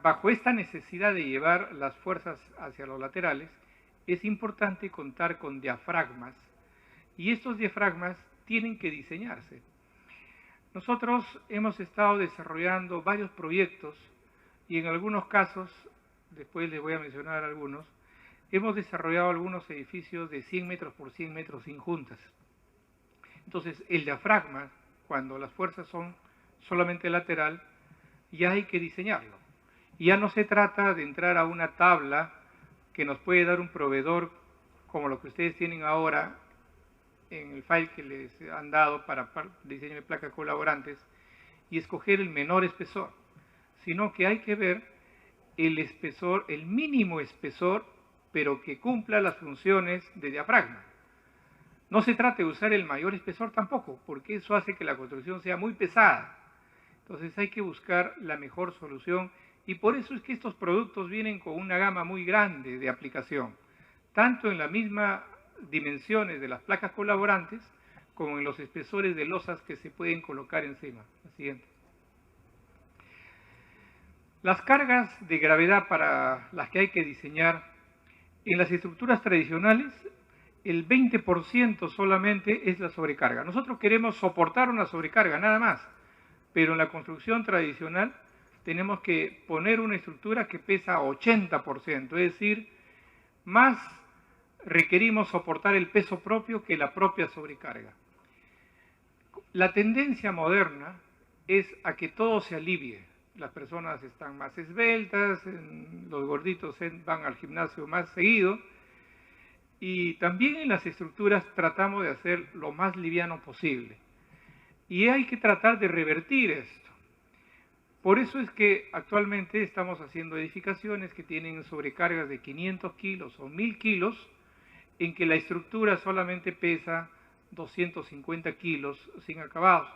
bajo esta necesidad de llevar las fuerzas hacia los laterales, es importante contar con diafragmas, y estos diafragmas tienen que diseñarse. Nosotros hemos estado desarrollando varios proyectos y en algunos casos, después les voy a mencionar algunos, hemos desarrollado algunos edificios de 100 metros por 100 metros sin juntas. Entonces, el diafragma, cuando las fuerzas son solamente lateral, ya hay que diseñarlo. Y ya no se trata de entrar a una tabla que nos puede dar un proveedor como lo que ustedes tienen ahora en el file que les han dado para diseño de placas colaborantes y escoger el menor espesor, sino que hay que ver el espesor, el mínimo espesor, pero que cumpla las funciones de diafragma. No se trata de usar el mayor espesor tampoco, porque eso hace que la construcción sea muy pesada. Entonces hay que buscar la mejor solución y por eso es que estos productos vienen con una gama muy grande de aplicación, tanto en las mismas dimensiones de las placas colaborantes como en los espesores de losas que se pueden colocar encima. La siguiente. Las cargas de gravedad para las que hay que diseñar en las estructuras tradicionales, el 20% solamente es la sobrecarga. Nosotros queremos soportar una sobrecarga, nada más, pero en la construcción tradicional tenemos que poner una estructura que pesa 80%, es decir, más requerimos soportar el peso propio que la propia sobrecarga. La tendencia moderna es a que todo se alivie. Las personas están más esbeltas, los gorditos van al gimnasio más seguido y también en las estructuras tratamos de hacer lo más liviano posible. Y hay que tratar de revertir esto. Por eso es que actualmente estamos haciendo edificaciones que tienen sobrecargas de 500 kilos o 1000 kilos, en que la estructura solamente pesa 250 kilos sin acabados.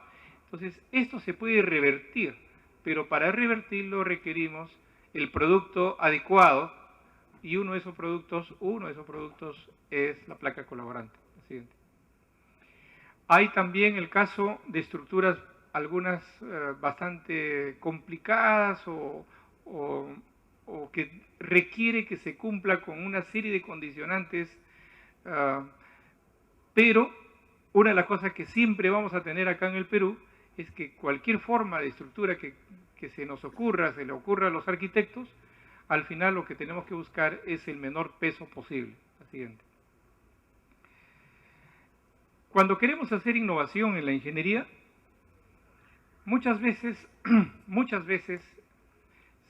Entonces, esto se puede revertir, pero para revertirlo requerimos el producto adecuado y uno de esos productos es la placa colaborante. Siguiente. Hay también el caso de estructuras, algunas bastante complicadas o que requiere que se cumpla con una serie de condicionantes, pero una de las cosas que siempre vamos a tener acá en el Perú es que cualquier forma de estructura que se nos ocurra, se le ocurra a los arquitectos, al final lo que tenemos que buscar es el menor peso posible. La siguiente. Cuando queremos hacer innovación en la ingeniería, muchas veces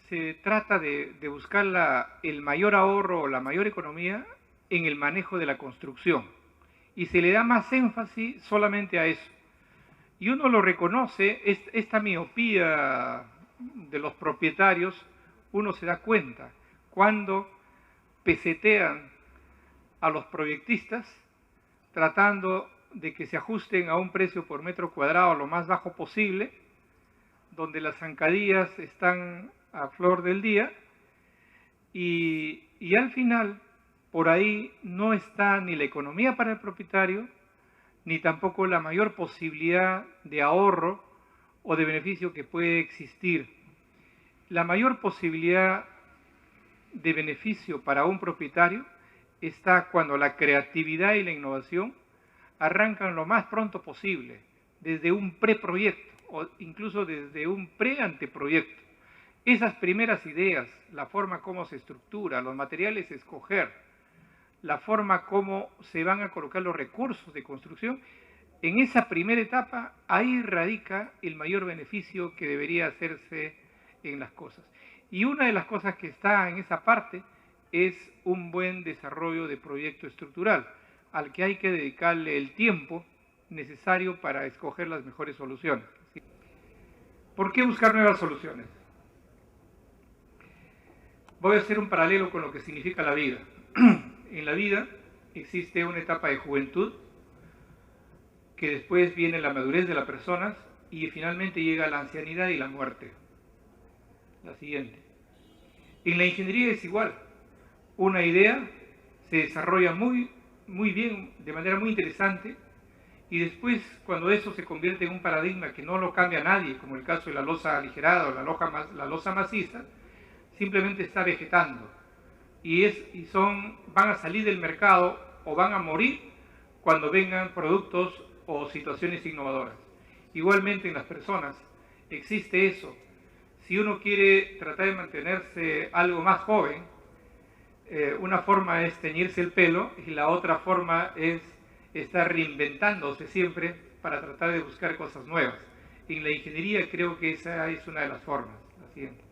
se trata de buscar el mayor ahorro o la mayor economía en el manejo de la construcción y se le da más énfasis solamente a eso. Y uno lo reconoce, esta miopía de los propietarios, uno se da cuenta cuando pesetean a los proyectistas tratando de que se ajusten a un precio por metro cuadrado lo más bajo posible, donde las zancadillas están a flor del día y al final por ahí no está ni la economía para el propietario ni tampoco la mayor posibilidad de ahorro o de beneficio que puede existir. La mayor posibilidad de beneficio para un propietario está cuando la creatividad y la innovación arrancan lo más pronto posible, desde un preproyecto o incluso desde un pre-anteproyecto. Esas primeras ideas, la forma como se estructura, los materiales a escoger, la forma como se van a colocar los recursos de construcción, en esa primera etapa, ahí radica el mayor beneficio que debería hacerse en las cosas. Y una de las cosas que está en esa parte es un buen desarrollo de proyecto estructural, al que hay que dedicarle el tiempo necesario para escoger las mejores soluciones. ¿Por qué buscar nuevas soluciones? Voy a hacer un paralelo con lo que significa la vida. En la vida existe una etapa de juventud, que después viene la madurez de las personas y finalmente llega la ancianidad y la muerte. La siguiente. En la ingeniería es igual. Una idea se desarrolla muy bien, de manera muy interesante, Y después, cuando eso se convierte en un paradigma que no lo cambia nadie, como el caso de la losa aligerada o la losa maciza, simplemente está vegetando. Van a salir del mercado o van a morir cuando vengan productos o situaciones innovadoras. Igualmente en las personas existe eso. Si uno quiere tratar de mantenerse algo más joven, una forma es teñirse el pelo y la otra forma es estar reinventándose siempre para tratar de buscar cosas nuevas. En la ingeniería creo que esa es una de las formas. La siguiente.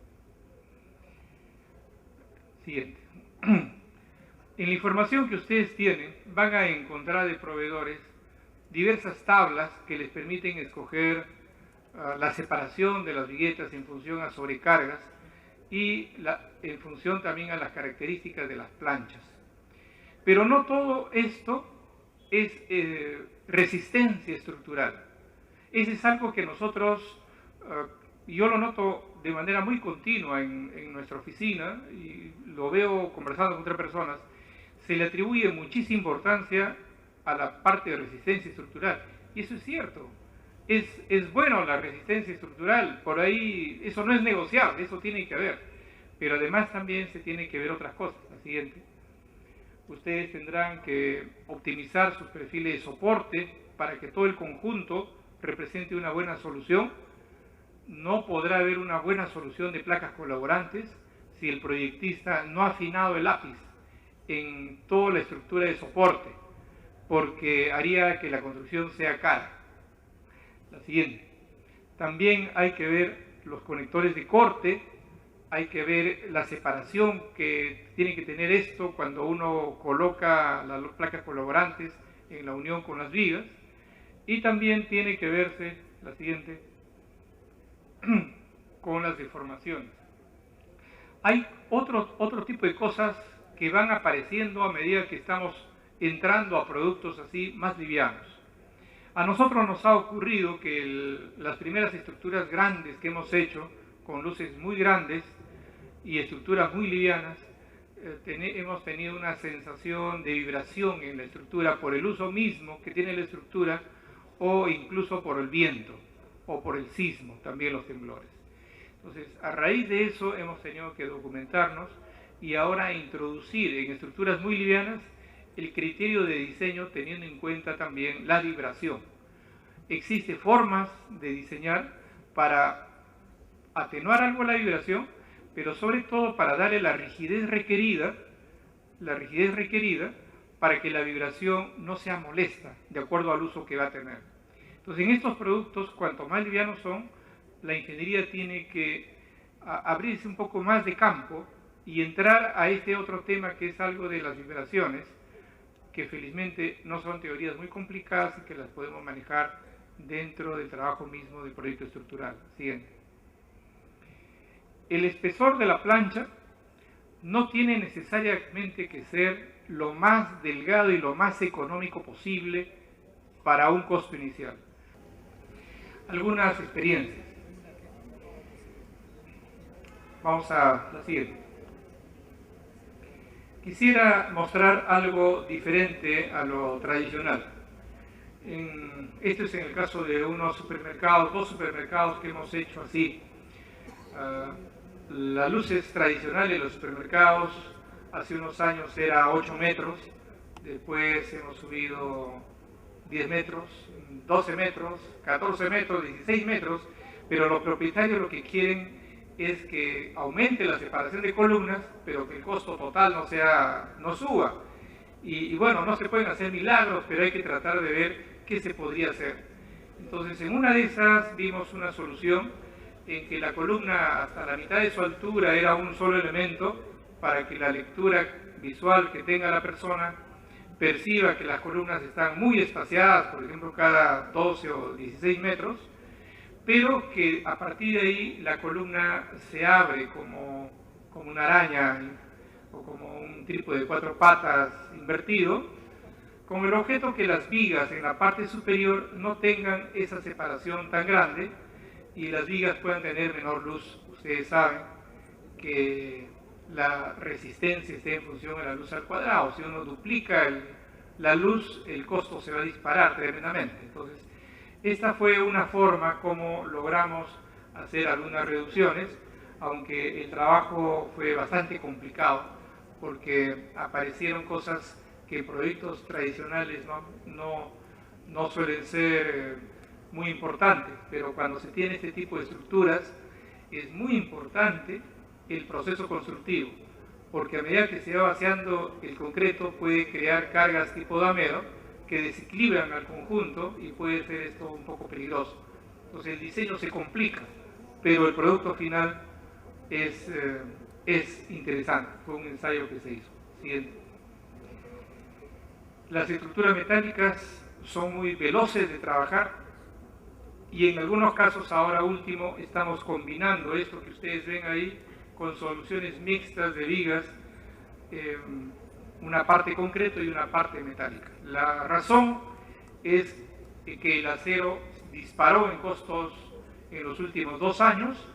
En la información que ustedes tienen van a encontrar de proveedores diversas tablas que les permiten escoger la separación de las viguetas en función a sobrecargas y en función también a las características de las planchas. Pero no todo esto es resistencia estructural. Ese es algo que nosotros, yo lo noto de manera muy continua en nuestra oficina y lo veo conversando con otras personas, se le atribuye muchísima importancia a la parte de resistencia estructural. Y eso es cierto. Es bueno la resistencia estructural, por ahí eso no es negociable, eso tiene que haber. Pero además también se tiene que ver otras cosas. La siguiente. Ustedes tendrán que optimizar sus perfiles de soporte para que todo el conjunto represente una buena solución. No podrá haber una buena solución de placas colaborantes si el proyectista no ha afinado el lápiz en toda la estructura de soporte, porque haría que la construcción sea cara. La siguiente. También hay que ver los conectores de corte, hay que ver la separación que tiene que tener esto cuando uno coloca las placas colaborantes en la unión con las vigas, y también tiene que verse, la siguiente, con las deformaciones. Hay otro tipo de cosas que van apareciendo a medida que estamos entrando a productos así más livianos. A nosotros nos ha ocurrido que las primeras estructuras grandes que hemos hecho, con luces muy grandes y estructuras muy livianas, hemos tenido una sensación de vibración en la estructura por el uso mismo que tiene la estructura o incluso por el viento o por el sismo, también los temblores. Entonces, a raíz de eso hemos tenido que documentarnos y ahora introducir en estructuras muy livianas el criterio de diseño teniendo en cuenta también la vibración. Existen formas de diseñar para atenuar algo la vibración, pero sobre todo para darle la rigidez requerida para que la vibración no sea molesta de acuerdo al uso que va a tener. Entonces, en estos productos, cuanto más livianos son, la ingeniería tiene que abrirse un poco más de campo y entrar a este otro tema que es algo de las vibraciones, que felizmente no son teorías muy complicadas y que las podemos manejar dentro del trabajo mismo del proyecto estructural. Siguiente. El espesor de la plancha no tiene necesariamente que ser lo más delgado y lo más económico posible para un costo inicial. Algunas experiencias. Vamos a la siguiente. Quisiera mostrar algo diferente a lo tradicional. Esto es en el caso de unos supermercados, 2 supermercados que hemos hecho así. Las luces tradicionales de los supermercados hace unos años era 8 metros, después hemos subido 10 metros, 12 metros, 14 metros, 16 metros, pero los propietarios lo que quieren es que aumente la separación de columnas, pero que el costo total no suba. Y bueno, no se pueden hacer milagros, pero hay que tratar de ver qué se podría hacer. Entonces, en una de esas vimos una solución en que la columna hasta la mitad de su altura era un solo elemento para que la lectura visual que tenga la persona perciba que las columnas están muy espaciadas, por ejemplo, cada 12 o 16 metros, pero que a partir de ahí la columna se abre como una araña o como un trípode de 4 patas invertido, con el objeto que las vigas en la parte superior no tengan esa separación tan grande y las vigas puedan tener menor luz. Ustedes saben que la resistencia está en función de la luz al cuadrado. Si uno duplica la luz, el costo se va a disparar tremendamente. Entonces, esta fue una forma como logramos hacer algunas reducciones, aunque el trabajo fue bastante complicado, porque aparecieron cosas que en proyectos tradicionales no suelen ser muy importantes, pero cuando se tiene este tipo de estructuras es muy importante el proceso constructivo, porque a medida que se va vaciando el concreto puede crear cargas tipo damero que desequilibran al conjunto y puede ser esto un poco peligroso. Entonces el diseño se complica, pero el producto final es interesante. Fue un ensayo que se hizo. Siguiente. Las estructuras metálicas son muy veloces de trabajar y en algunos casos, ahora último, estamos combinando esto que ustedes ven ahí con soluciones mixtas de vigas, una parte concreto y una parte metálica. La razón es que el acero disparó en costos en los últimos 2 años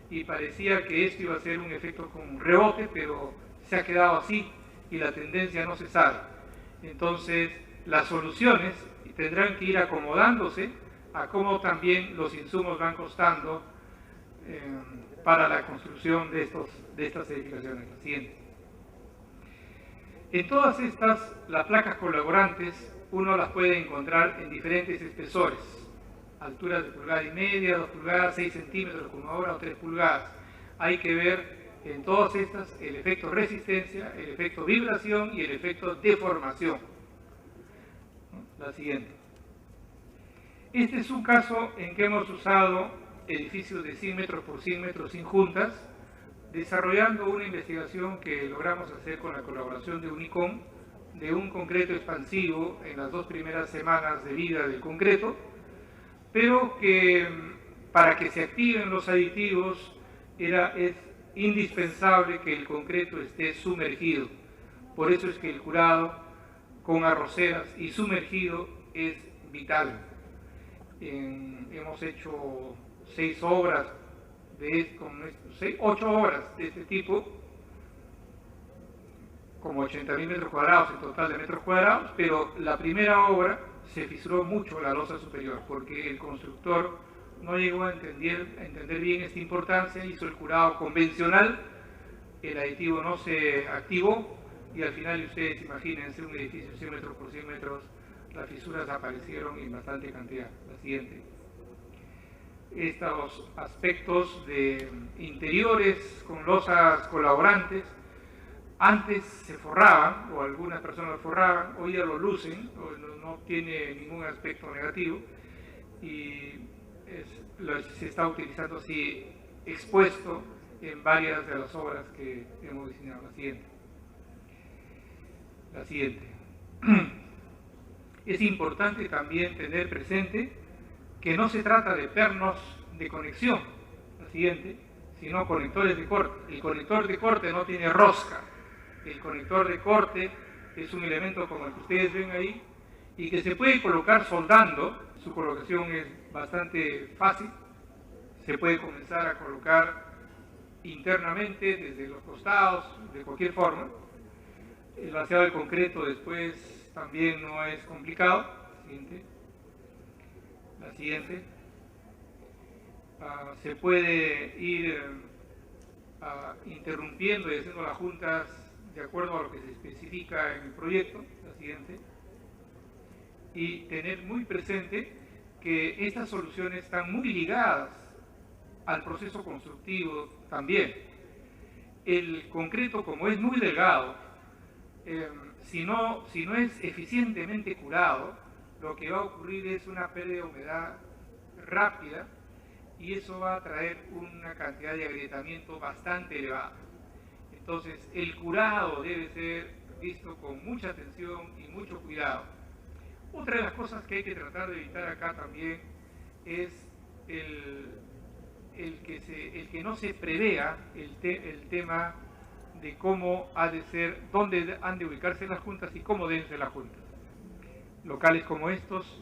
y parecía que esto iba a ser un efecto con rebote, pero se ha quedado así y la tendencia no se sabe. Entonces, las soluciones tendrán que ir acomodándose a cómo también los insumos van costando para la construcción de estas edificaciones. La siguiente. En todas estas, las placas colaborantes, uno las puede encontrar en diferentes espesores, alturas de 1,5 pulgadas, 2 pulgadas, 6 centímetros como ahora o 3 pulgadas. Hay que ver en todas estas el efecto resistencia, el efecto vibración y el efecto deformación. La siguiente. Este es un caso en que hemos usado edificios de 100 metros por 100 metros sin juntas, desarrollando una investigación que logramos hacer con la colaboración de Unicom, de un concreto expansivo en las 2 primeras semanas de vida del concreto, pero que para que se activen los aditivos es indispensable que el concreto esté sumergido. Por eso es que el curado con arroceras y sumergido es vital. Hemos hecho 6 obras, 8 obras de este tipo, como 80.000 metros cuadrados en total de metros cuadrados, pero la primera obra se fisuró mucho la losa superior, porque el constructor no llegó a entender bien esta importancia, hizo el curado convencional, el aditivo no se activó, y al final ustedes imagínense un edificio de 100 metros por 100 metros, las fisuras aparecieron en bastante cantidad. La siguiente. Estos aspectos de interiores con losas colaborantes, antes se forraban, o algunas personas lo forraban, hoy ya lo lucen, no tiene ningún aspecto negativo, y se está utilizando así expuesto en varias de las obras que hemos diseñado. La siguiente. La siguiente. Es importante también tener presente que no se trata de pernos de conexión, la siguiente, sino conectores de corte. El conector de corte no tiene rosca. El conector de corte es un elemento como el que ustedes ven ahí y que se puede colocar soldando. Su colocación es bastante fácil. Se puede comenzar a colocar internamente desde los costados, de cualquier forma. El vaciado de concreto después también no es complicado. Siguiente. La siguiente. Se puede ir interrumpiendo y haciendo las juntas de acuerdo a lo que se especifica en el proyecto. La siguiente. Y tener muy presente que estas soluciones están muy ligadas al proceso constructivo también. El concreto, como es muy delgado, si no es eficientemente curado, lo que va a ocurrir es una pérdida de humedad rápida y eso va a traer una cantidad de agrietamiento bastante elevada. Entonces, el curado debe ser visto con mucha atención y mucho cuidado. Otra de las cosas que hay que tratar de evitar acá también es el que no se prevea el tema de cómo ha de ser, dónde han de ubicarse las juntas y cómo deben ser las juntas. Locales como estos,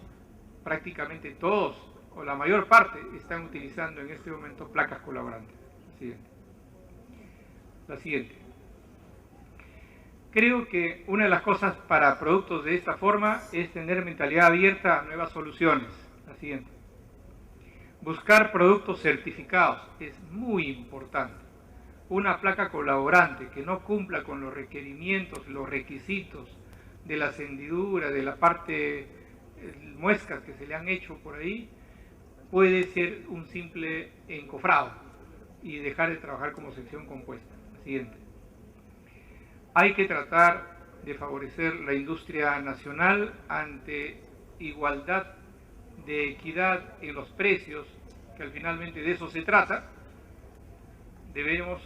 prácticamente todos, o la mayor parte, están utilizando en este momento placas colaborantes. La siguiente. Creo que una de las cosas para productos de esta forma es tener mentalidad abierta a nuevas soluciones. La siguiente. Buscar productos certificados es muy importante. Una placa colaborante que no cumpla con los requerimientos, los requisitos de las hendiduras, de la parte muescas que se le han hecho por ahí, puede ser un simple encofrado y dejar de trabajar como sección compuesta. Siguiente. Hay que tratar de favorecer la industria nacional ante igualdad de equidad en los precios, que al finalmente de eso se trata. Debemos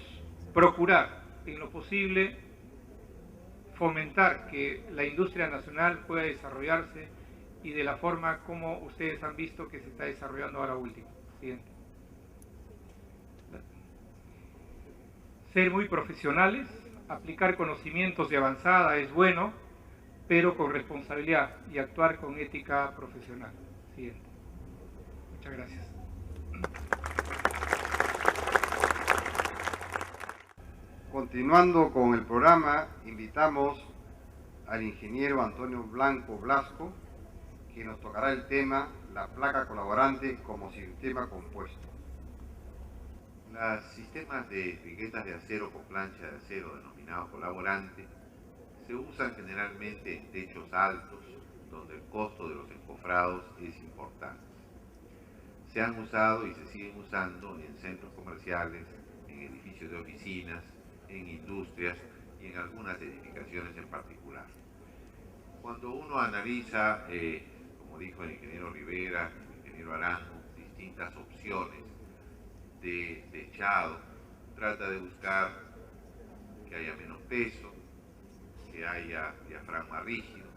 procurar en lo posible fomentar que la industria nacional pueda desarrollarse y de la forma como ustedes han visto que se está desarrollando ahora último. Siguiente. Ser muy profesionales, aplicar conocimientos de avanzada es bueno, pero con responsabilidad y actuar con ética profesional. Siguiente. Muchas gracias. Continuando con el programa, invitamos al ingeniero Antonio Blanco Blasco, que nos tocará el tema la placa colaborante como sistema compuesto. Los sistemas de viguetas de acero con plancha de acero denominados colaborantes se usan generalmente en techos altos, donde el costo de los encofrados es importante. Se han usado y se siguen usando en centros comerciales, en edificios de oficinas, en industrias y en algunas edificaciones en particular. Cuando uno analiza, como dijo el ingeniero Rivera, el ingeniero Arango, distintas opciones de techado, trata de buscar que haya menos peso, que haya diafragma rígido,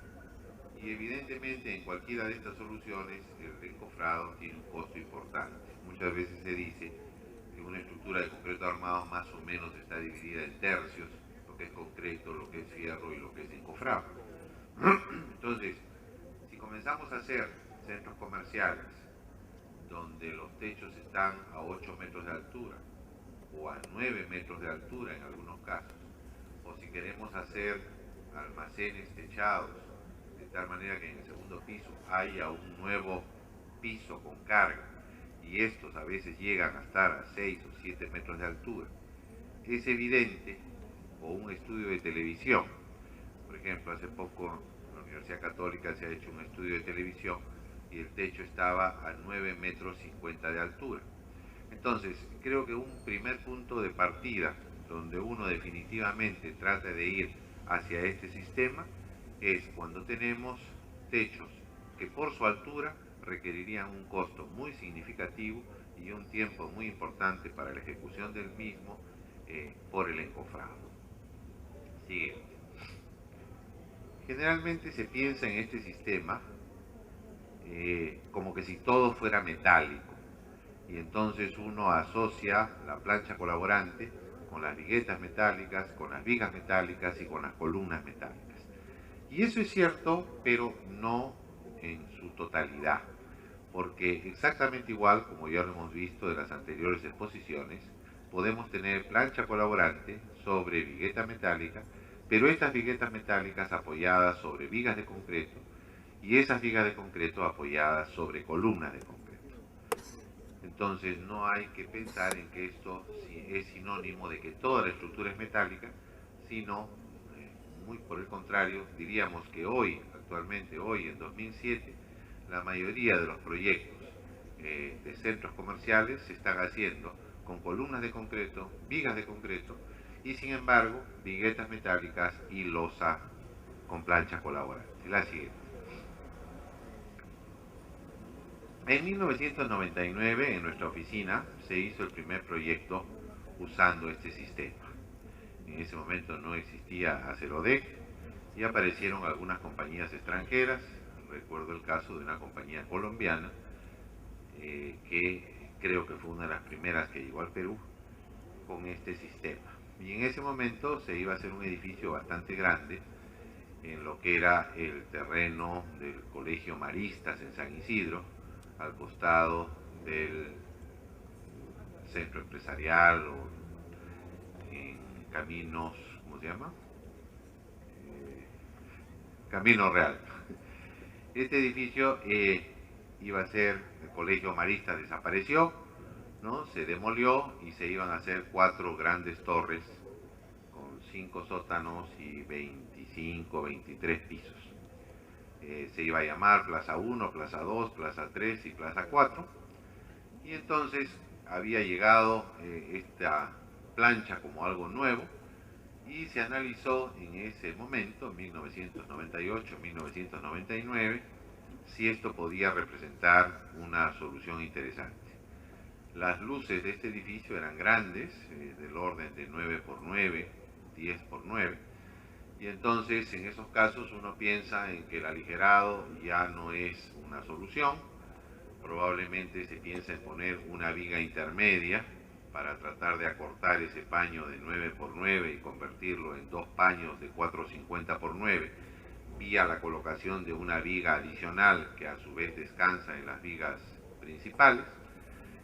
y evidentemente en cualquiera de estas soluciones el encofrado tiene un costo importante. Muchas veces se dice que una estructura de concreto armado más o menos está dividida en tercios, lo que es concreto, lo que es fierro y lo que es encofrado. Entonces, si comenzamos a hacer centros comerciales donde los techos están a 8 metros de altura o a 9 metros de altura en algunos casos, o si queremos hacer almacenes techados de tal manera que en el segundo piso haya un nuevo piso con carga y estos a veces llegan a estar a 6 o 7 metros de altura, es evidente, o un estudio de televisión, por ejemplo, hace poco en la Universidad Católica se ha hecho un estudio de televisión y el techo estaba a 9 metros 50 de altura. Entonces, creo que un primer punto de partida donde uno definitivamente trata de ir hacia este sistema es cuando tenemos techos que por su altura requerirían un costo muy significativo y un tiempo muy importante para la ejecución del mismo por el encofrado. Siguiente. Generalmente se piensa en este sistema como que si todo fuera metálico, y entonces uno asocia la plancha colaborante con las viguetas metálicas, con las vigas metálicas y con las columnas metálicas. Y eso es cierto, pero no en su totalidad, porque exactamente igual, como ya lo hemos visto de las anteriores exposiciones, podemos tener plancha colaborante sobre vigueta metálica, pero estas viguetas metálicas apoyadas sobre vigas de concreto y esas vigas de concreto apoyadas sobre columnas de concreto. Entonces no hay que pensar en que esto es sinónimo de que toda la estructura es metálica, sino muy por el contrario, diríamos que hoy, actualmente hoy en 2007, la mayoría de los proyectos de centros comerciales se están haciendo con columnas de concreto, vigas de concreto y sin embargo viguetas metálicas y losa con plancha colaborante. La siguiente. En 1999 en nuestra oficina se hizo el primer proyecto usando este sistema. En ese momento no existía Acelodec y aparecieron algunas compañías extranjeras. Recuerdo el caso de una compañía colombiana que creo que fue una de las primeras que llegó al Perú con este sistema. Y en ese momento se iba a hacer un edificio bastante grande en lo que era el terreno del Colegio Maristas en San Isidro, al costado del centro empresarial o en caminos, ¿cómo se llama? Camino Real. Este edificio iba a ser, el Colegio Marista desapareció, ¿no? Se demolió y se iban a hacer 4 grandes torres con 5 sótanos y 25, 23 pisos. Se iba a llamar Plaza 1, Plaza 2, Plaza 3 y Plaza 4. Y entonces había llegado esta plancha como algo nuevo y se analizó en ese momento, 1998-1999, si esto podía representar una solución interesante. Las luces de este edificio eran grandes, del orden de 9x9, 10x9, y entonces en esos casos uno piensa en que el aligerado ya no es una solución. Probablemente se piensa en poner una viga intermedia para tratar de acortar ese paño de 9x9 y convertirlo en 2 paños de 450x9 vía la colocación de una viga adicional que a su vez descansa en las vigas principales.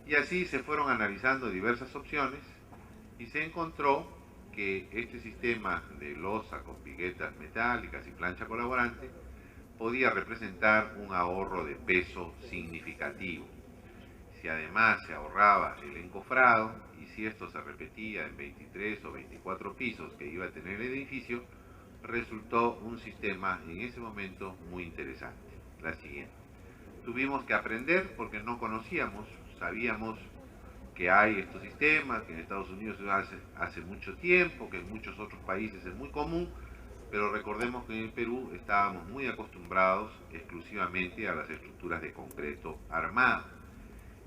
Y así se fueron analizando diversas opciones y se encontró que este sistema de losa con viguetas metálicas y plancha colaborante podía representar un ahorro de peso significativo. Si además se ahorraba el encofrado y si esto se repetía en 23 o 24 pisos que iba a tener el edificio, resultó un sistema en ese momento muy interesante. La siguiente. Tuvimos que aprender porque no conocíamos, sabíamos que hay estos sistemas, que en Estados Unidos hace mucho tiempo, que en muchos otros países es muy común, pero recordemos que en el Perú estábamos muy acostumbrados exclusivamente a las estructuras de concreto armado.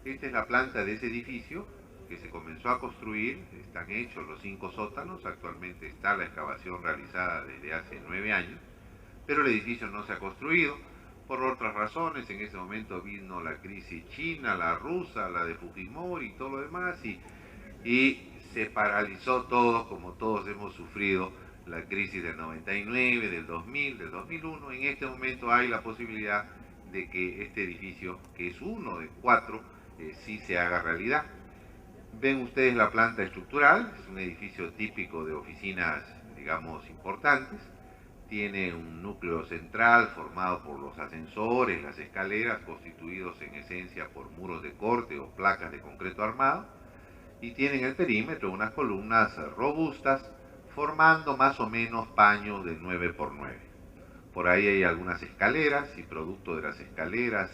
Esta es la planta de ese edificio que se comenzó a construir, están hechos los 5 sótanos, actualmente está la excavación realizada desde hace 9 años, pero el edificio no se ha construido por otras razones. En ese momento vino la crisis china, la rusa, la de Fujimori y todo lo demás, y se paralizó todo, como todos hemos sufrido la crisis del 99, del 2000, del 2001. En este momento hay la posibilidad de que este edificio, que es uno de 4, sí se haga realidad. Ven ustedes la planta estructural, es un edificio típico de oficinas, digamos, importantes. Tiene un núcleo central formado por los ascensores, las escaleras, constituidos en esencia por muros de corte o placas de concreto armado, y tiene en el perímetro unas columnas robustas, formando más o menos paños de 9x9. Por ahí hay algunas escaleras, y producto de las escaleras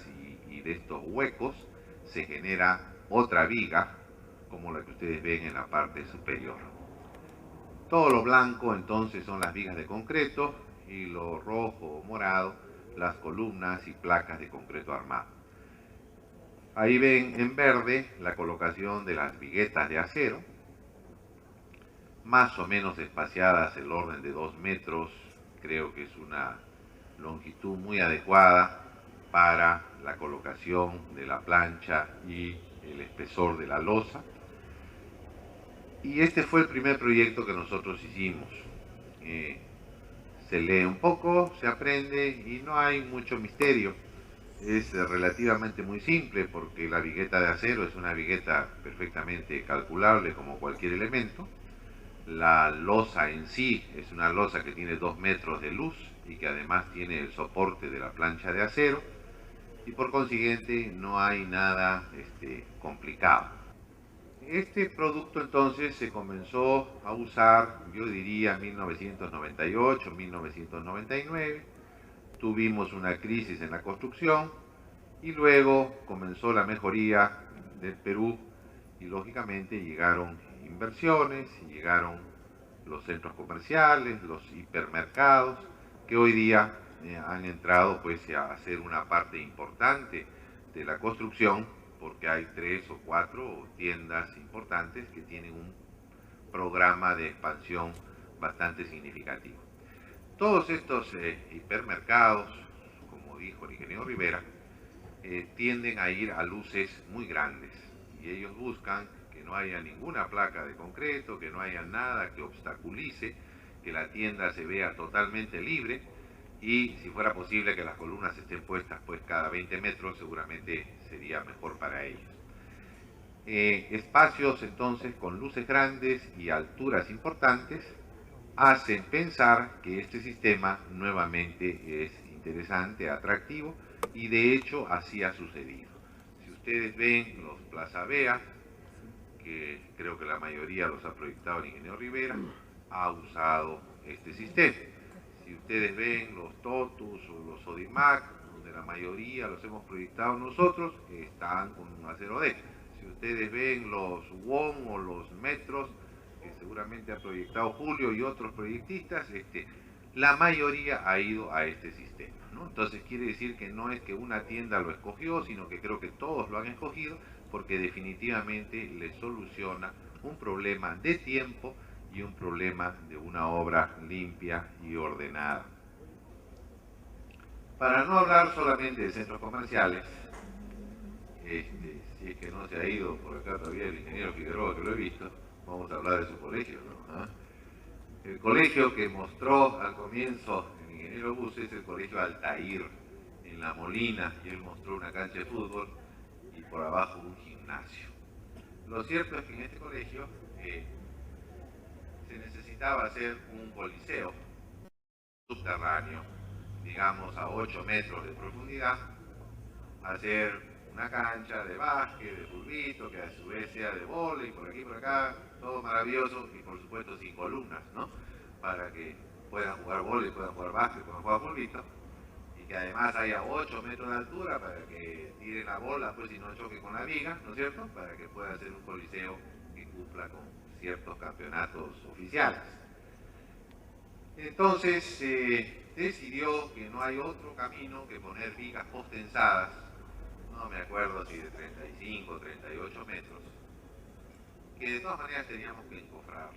y de estos huecos, se genera otra viga, como la que ustedes ven en la parte superior. Todo lo blanco entonces son las vigas de concreto y lo rojo o morado las columnas y placas de concreto armado. Ahí ven en verde la colocación de las viguetas de acero, más o menos espaciadas el orden de 2 metros, creo que es una longitud muy adecuada para la colocación de la plancha y el espesor de la losa. Y este fue el primer proyecto que nosotros hicimos. Se lee un poco, se aprende y no hay mucho misterio. Es relativamente muy simple porque la vigueta de acero es una vigueta perfectamente calculable como cualquier elemento. La losa en sí es una losa que tiene 2 metros de luz y que además tiene el soporte de la plancha de acero, y por consiguiente no hay nada complicado. Este producto entonces se comenzó a usar, yo diría, en 1998, 1999. Tuvimos una crisis en la construcción y luego comenzó la mejoría del Perú y lógicamente llegaron inversiones, llegaron los centros comerciales, los hipermercados, que hoy día han entrado pues a ser una parte importante de la construcción, porque hay 3 o 4 tiendas importantes que tienen un programa de expansión bastante significativo. Todos estos hipermercados, como dijo el ingeniero Rivera, tienden a ir a luces muy grandes y ellos buscan que no haya ninguna placa de concreto, que no haya nada que obstaculice, que la tienda se vea totalmente libre, y si fuera posible que las columnas estén puestas pues cada 20 metros, seguramente sería mejor para ellos. Espacios entonces con luces grandes y alturas importantes hacen pensar que este sistema nuevamente es interesante, atractivo, y de hecho así ha sucedido. Si ustedes ven los Plaza Vea, que creo que la mayoría los ha proyectado el ingeniero Rivera, ha usado este sistema. Si ustedes ven los Totus o los Odimac, donde la mayoría los hemos proyectado nosotros, están con un acero D. Si ustedes ven los WOM o los Metros, que seguramente ha proyectado Julio y otros proyectistas, la mayoría ha ido a este sistema, ¿no? Entonces quiere decir que no es que una tienda lo escogió, sino que creo que todos lo han escogido porque definitivamente le soluciona un problema de tiempo y un problema de una obra limpia y ordenada. Para no hablar solamente de centros comerciales, si es que no se ha ido por acá todavía el ingeniero Figueroa, que lo he visto, vamos a hablar de su colegio, ¿no? ¿Ah? El colegio que mostró al comienzo el ingeniero Bus es el colegio Altair, en La Molina, y él mostró una cancha de fútbol y por abajo un gimnasio. Lo cierto es que en este colegio se necesitaba hacer un coliseo subterráneo, digamos a 8 metros de profundidad, hacer una cancha de básquet, de fulbito, que a su vez sea de vóley, por aquí por acá, todo maravilloso y por supuesto sin columnas, ¿no? Para que puedan jugar vóley, puedan jugar básquet, puedan jugar fulbito, y que además haya 8 metros de altura para que tiren la bola, pues si no choque con la viga, ¿no es cierto? Para que pueda ser un coliseo que cumpla con ciertos campeonatos oficiales. Entonces decidió que no hay otro camino que poner vigas postensadas, no me acuerdo si de 35 o 38 metros, que de todas maneras teníamos que encofrarlas.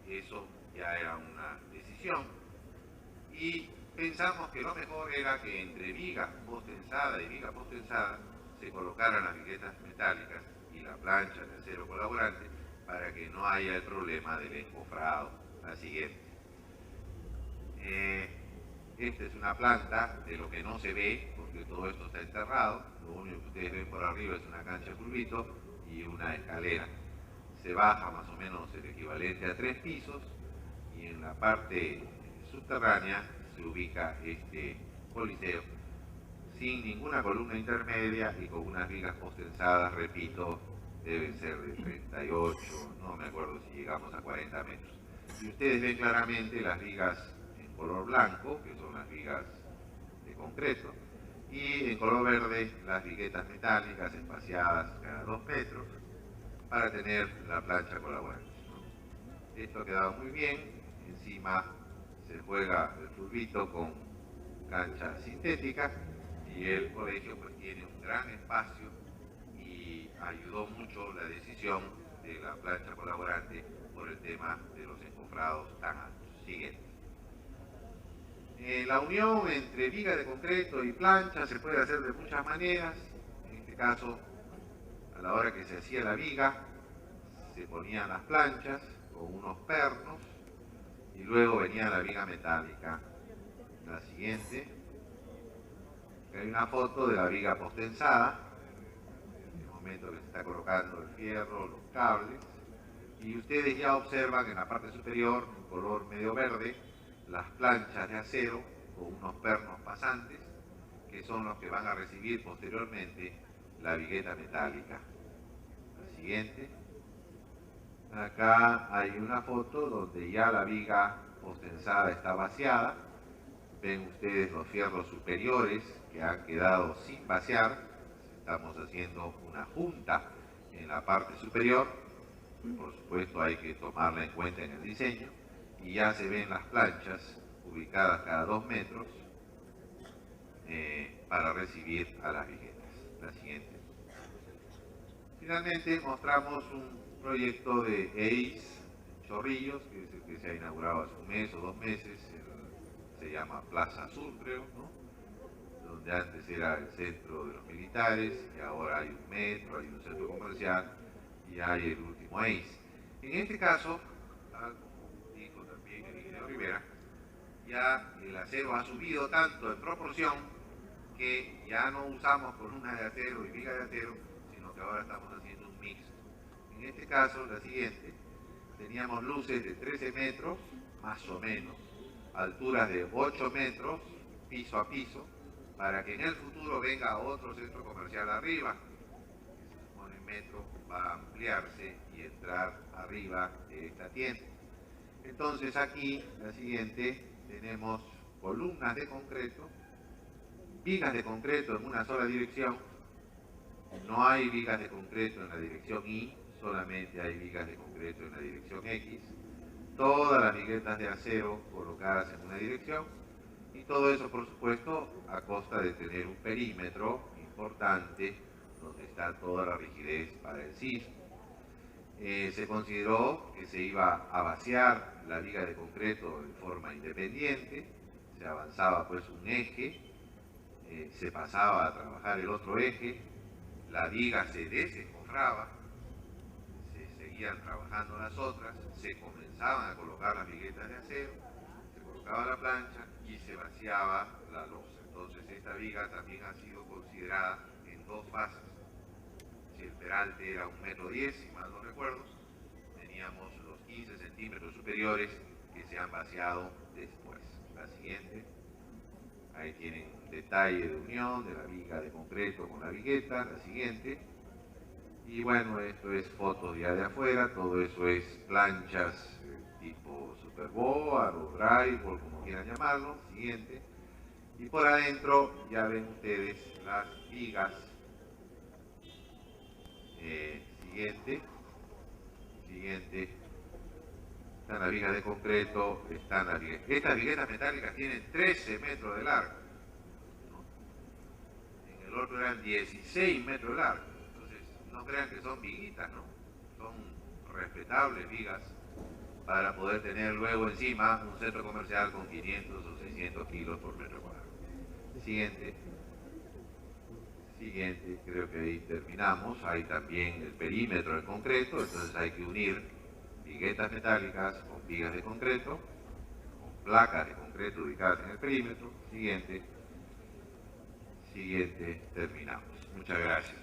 Eso ya era una decisión y pensamos que lo mejor era que entre viga postensada y viga postensada se colocaran las viguetas metálicas y la plancha de acero colaborante para que no haya el problema del encofrado. La siguiente. Esta es una planta de lo que no se ve, porque todo esto está enterrado. Lo único que ustedes ven por arriba es una cancha de fulbito y una escalera. Se baja más o menos el equivalente a 3 pisos y en la parte subterránea se ubica este coliseo sin ninguna columna intermedia y con unas vigas postensadas, repito, deben ser de 38, no me acuerdo si llegamos a 40 metros. Y ustedes ven claramente las vigas en color blanco, que son las vigas de concreto, y en color verde las viguetas metálicas espaciadas cada 2 metros para tener la plancha colaborante. Esto ha quedado muy bien, encima se juega el fulbito con cancha sintética y el colegio pues tiene un gran espacio y ayudó mucho la decisión de la plancha colaborante por el tema de los encofrados tan altos. Siguiente. La unión entre viga de concreto y plancha se puede hacer de muchas maneras. En este caso, a la hora que se hacía la viga, se ponían las planchas con unos pernos y luego venía la viga metálica. La siguiente. Hay una foto de la viga postensada, en el momento que se está colocando el fierro, los cables, y ustedes ya observan en la parte superior, en color medio verde, las planchas de acero con unos pernos pasantes, que son los que van a recibir posteriormente la vigueta metálica. La siguiente. Acá hay una foto donde ya la viga postensada está vaciada. Ven ustedes los fierros superiores que han quedado sin vaciar. Estamos haciendo una junta en la parte superior. Por supuesto hay que tomarla en cuenta en el diseño. Y ya se ven las planchas ubicadas cada 2 metros para recibir a las viguetas. La siguiente. Finalmente mostramos un proyecto de EIS Chorrillos, que es el que se ha inaugurado hace 1 mes o 2 meses, se llama Plaza Sur, creo, ¿no? Donde antes era el centro de los militares, y ahora hay un metro, hay un centro comercial, y hay el último EIS. En este caso, como dijo también el ingeniero Rivera, ya el acero ha subido tanto en proporción que ya no usamos columnas de acero y viga de acero, sino que ahora estamos haciendo un mixto. En este caso, la siguiente, teníamos luces de 13 metros, más o menos, alturas de 8 metros, piso a piso, para que en el futuro venga otro centro comercial arriba. Con el metro va a ampliarse y entrar arriba de esta tienda. Entonces aquí, la siguiente, tenemos columnas de concreto, vigas de concreto en una sola dirección. No hay vigas de concreto en la dirección Y, solamente hay vigas de concreto en la dirección X. Todas las viguetas de acero colocadas en una dirección, y todo eso, por supuesto, a costa de tener un perímetro importante donde está toda la rigidez para el sismo. Se consideró que se iba a vaciar la viga de concreto en forma independiente, se avanzaba pues un eje, se pasaba a trabajar el otro eje, la viga se desencofraba, se seguían trabajando las otras, se comenzaban a colocar las viguetas de acero, se colocaba la plancha y se vaciaba la losa. Entonces esta viga también ha sido considerada en dos fases. Si el peralte era 1,10 m, si mal no recuerdo, teníamos los 15 centímetros superiores que se han vaciado después. La siguiente, ahí tienen un detalle de unión de la viga de concreto con la vigueta, la siguiente. Y bueno, esto es fotos ya de afuera, todo eso es planchas tipo Superboard o Drywall, como quieran llamarlo, siguiente. Y por adentro ya ven ustedes las vigas. Siguiente. Están las vigas de concreto, están las viguetas. Estas viguetas metálicas tienen 13 metros de largo, ¿no? En el otro eran 16 metros de largo. Entonces, no crean que son viguitas, ¿no? Son respetables vigas para poder tener luego encima un centro comercial con 500 o 600 kilos por metro cuadrado. Siguiente. Siguiente, creo que ahí terminamos. Hay también el perímetro de concreto, entonces hay que unir viguetas metálicas con vigas de concreto, con placas de concreto ubicadas en el perímetro. Siguiente, terminamos. Muchas gracias.